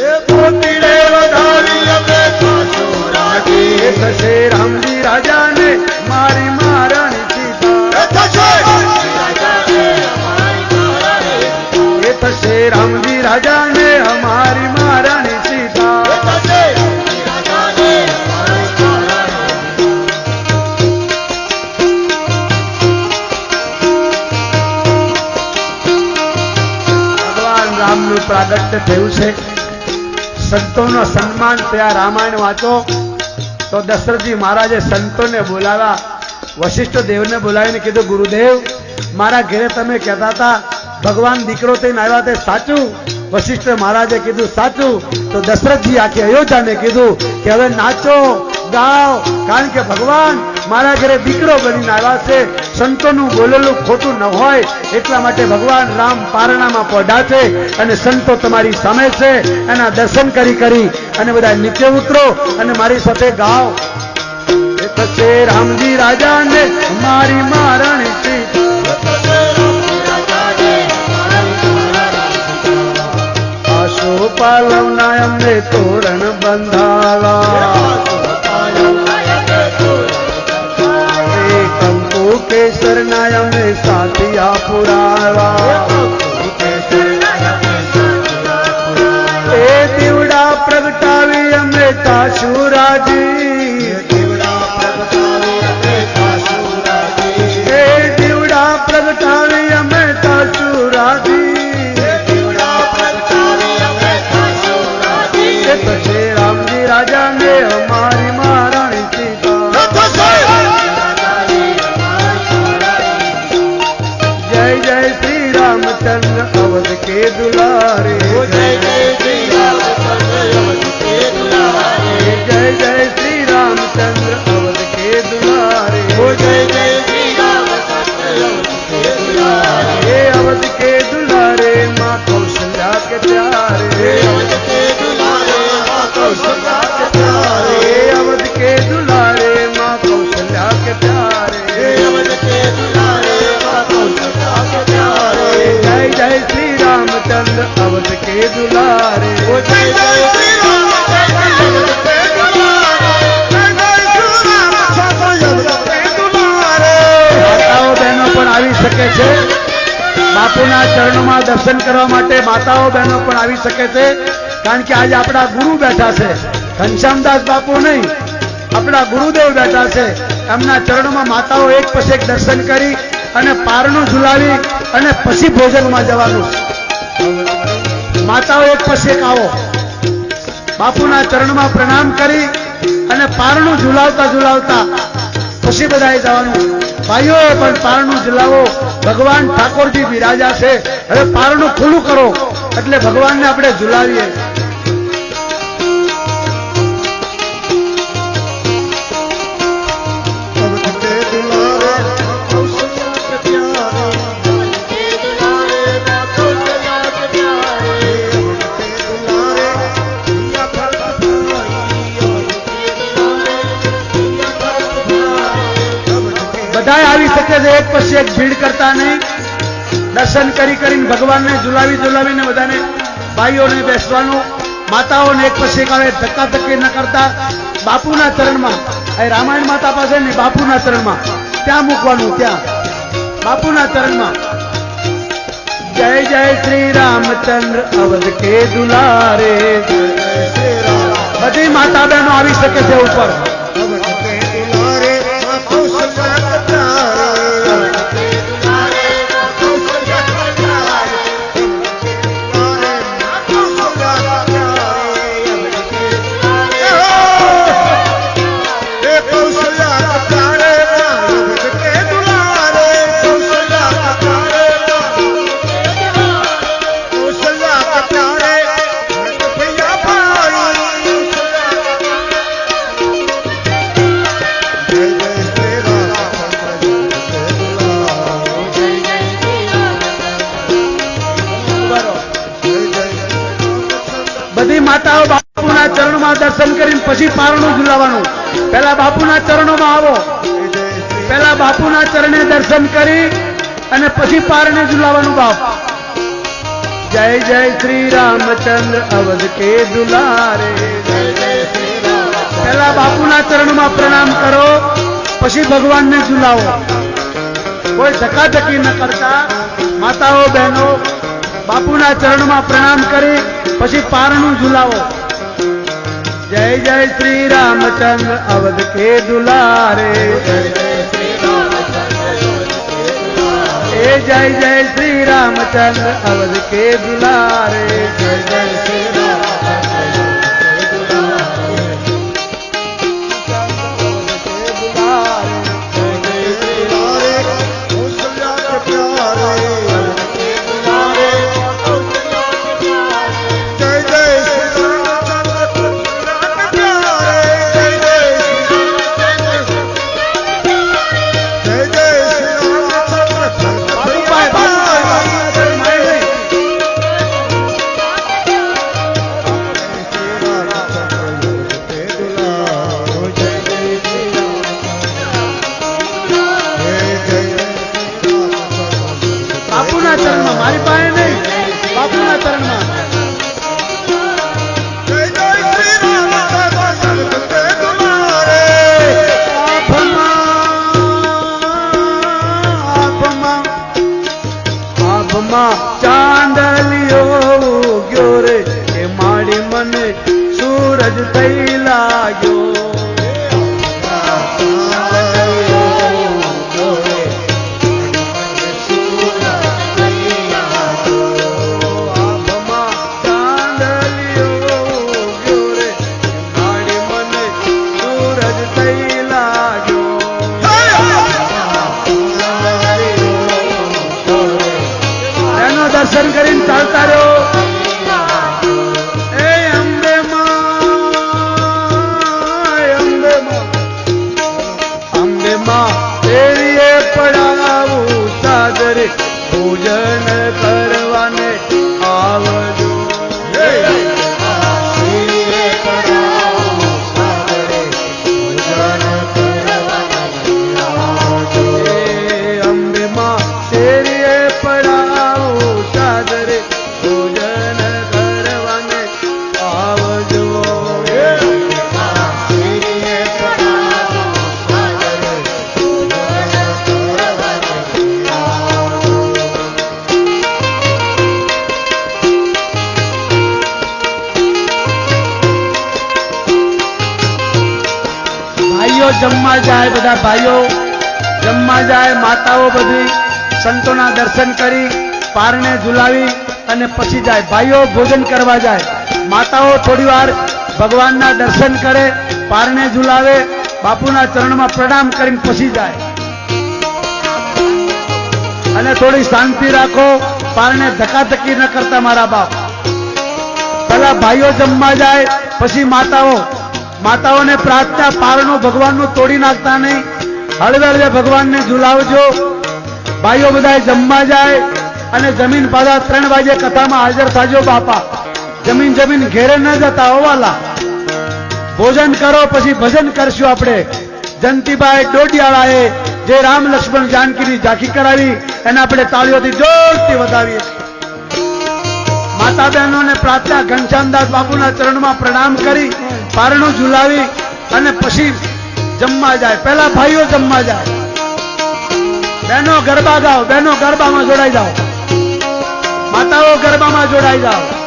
એ મોતીડે વધાવી અમે થાશું રાજી એ થશે રામજી રાજાને મારી મહારાણી સીતા થશે રામજી રાજાને અમારી મહારાણી સીતા ભગવાન રામનું પ્રાગટ્ય થયું છે સંતોનો સન્માન થયા રામાયણ વાંચો તો દશરથજી મહારાજે સંતોને બોલાવ્યા વશિષ્ઠ દેવને બોલાવીને કીધું ગુરુદેવ મારા ઘેરે તમે કહેતા હતા ભગવાન દીકરો થઈને આવ્યા તે સાચું વશિષ્ઠ મહારાજે કીધું સાચું તો દશરથજી આખી અયોધ્યાને કીધું કે હવે નાચો ગાઓ કારણ કે ભગવાન મારા ઘરે દીકરો બનીને આવ્યા છે સંતોનું બોલેલું ખોટું ન હોય એટલા માટે ભગવાન રામ પારણામાં પહોંચ્યા છે અને સંતો તમારી સામે છે એના દર્શન કરી અને બધા નીચે ઉતરો અને મારી સાથે ગાઓ એ થશે રામજી રાજાને મારી મહારાણી સીતા પાલવના અમને તોરણ બંધાવા કંકુ કેસર ના અમને સાથિયા પુરાવા એ દીવડા પ્રગટાવી અમે થાશું રાજી એ દીવડા પ્રગટાવી અમે થાશું રાજી થશે રામજી રાજાને અમારી મહારાણી સીતા જય જય શ્રી રામચંદ્ર અવધ કે દુલારે જય જય શ્રી રામચંદ્ર અવધ કે દુલારે ये अवध के दुलारे माँ कौशल्या के प्यारे ये अवध के दुलारे माँ कौशल्या के प्यारे जय जय श्री रामचंद्र अवध के दुलारे માતાઓ બહેનો પણ આવી શકે છે બાપુના ચરણોમાં દર્શન કરવા માટે માતાઓ બહેનો પણ આવી શકે છે કારણ કે આજે આપણા ગુરુ બેઠા છે ઘનશ્યામદાસ બાપુ નહીં આપણા ગુરુદેવ બેઠા છે એમના ચરણોમાં માતાઓ એક પછી એક દર્શન કરી અને પારણું ઝુલાવી અને પછી ભોજનમાં જવાનું માતાઓ એક પછી એક આવો બાપુના ચરણમાં પ્રણામ કરી અને પારણું ઝુલાવતા પછી બધાએ જવાનું ભાઈઓ પણ પારણું ઝુલાવો ભગવાન ઠાકોરજી બિરાજા છે હવે પારણું ખુલ્લું કરો એટલે ભગવાનને આપણે ઝુલાવીએ બધાય આવી શકે છે, એક પછી એક ભીડ કરતા નહીં. દર્શન કરીને ભગવાનને ઝુલાવીને બધાને ભાઈઓને બેસવાનું, માતાઓને એક પછી એક આવે, ધક્કાધક્કી ન કરતા બાપુના ચરણમાં, એ રામાયણ માતા પાસે ને બાપુના ચરણમાં ત્યાં મૂકવાનું, ત્યાં બાપુના ચરણમાં. જય જય શ્રી રામચંદ્ર અવધ કે દુલારે. બધી માતા બહેનો આવી શકે છે ઉપર. બધી માતાઓ બાપુના ચરણમાં દર્શન કરીને પછી પારણું ઝુલાવવાનું. પહેલા બાપુના ચરણોમાં આવો, પહેલા બાપુના ચરણે દર્શન કરી અને પછી પારણે ઝુલાવવાનું. બાપ જય જય શ્રી રામચંદ્ર અવધ કે દુલારે. પહેલા બાપુના ચરણમાં પ્રણામ કરો, પછી ભગવાનને ઝુલાવો. કોઈ ધક્કાધક્કી ન કરતા માતાઓ બહેનો બાપુના ચરણમાં પ્રણામ કરી પછી પારણું ઝુલાવો. જય જય શ્રી રામચંદ્ર અવધ કે દુલારે. એ જય જય શ્રી રામચંદ્ર અવધ કે દુલારે. જય જય શ્રી ચાંદલિયો ગયો રે એ માડી મને સૂરજ થઈ લાગ્યો. દર્શન કરીને ચાલતા રહ્યો. એ અંબે માં તેરીએ પડાવું સાદરે પૂજન કરવાને આવજો. અંબે માં તેરીએ પડાવું સાદરે પૂજન કરવાને આવજો. ભાઈઓ જમવા જાય, બધા ભાઈઓ જમવા જાય, માતાઓ બધી સંતોના દર્શન કરી પારણે ઝુલાવી અને પછી જાય. ભાઈઓ ભોજન કરવા જાય, માતાઓ થોડી વાર ભગવાનના દર્શન કરે, પારણે ઝુલાવે, બાપુના ચરણમાં પ્રણામ કરીને પછી જાય. અને થોડી શાંતિ રાખો, પારણે ધક્કાધક્કી ન કરતા મારા બાપ. પેલા ભાઈઓ જમવા જાય, પછી માતાઓને પ્રાર્થના, પારણું ભગવાનનું તોડી નાખતા નહીં, હળવે હળવે ભગવાનને ઝુલાવજો. ભાઈઓ બધા જમવા જાય અને જમીન પાછા 3 વાગે કથામાં હાજર થાજો. બાપા જમીન ઘેરે ન જતા હોવાલા, ભોજન કરો પછી ભજન કરશું આપણે. જંતીભાઈ ડોડિયાળાએ જે રામ લક્ષ્મણ જાનકીની ઝાંખી કરાવી એને આપણે તાળીઓથી જોરથી વધાવીએ છીએ. માતા બહેનોને પ્રાર્થના, ઘનશ્યામદાસ બાપુના ચરણમાં પ્રણામ કરી પારણું ઝુલાવી અને પછી જમવા જાય. પહેલા ભાઈઓ જમવા જાય. બહેનો ગરબા ગાઓ, બહેનો ગરબામાં જોડાઈ જાઓ, માતાઓ ગરબામાં જોડાઈ જાઓ.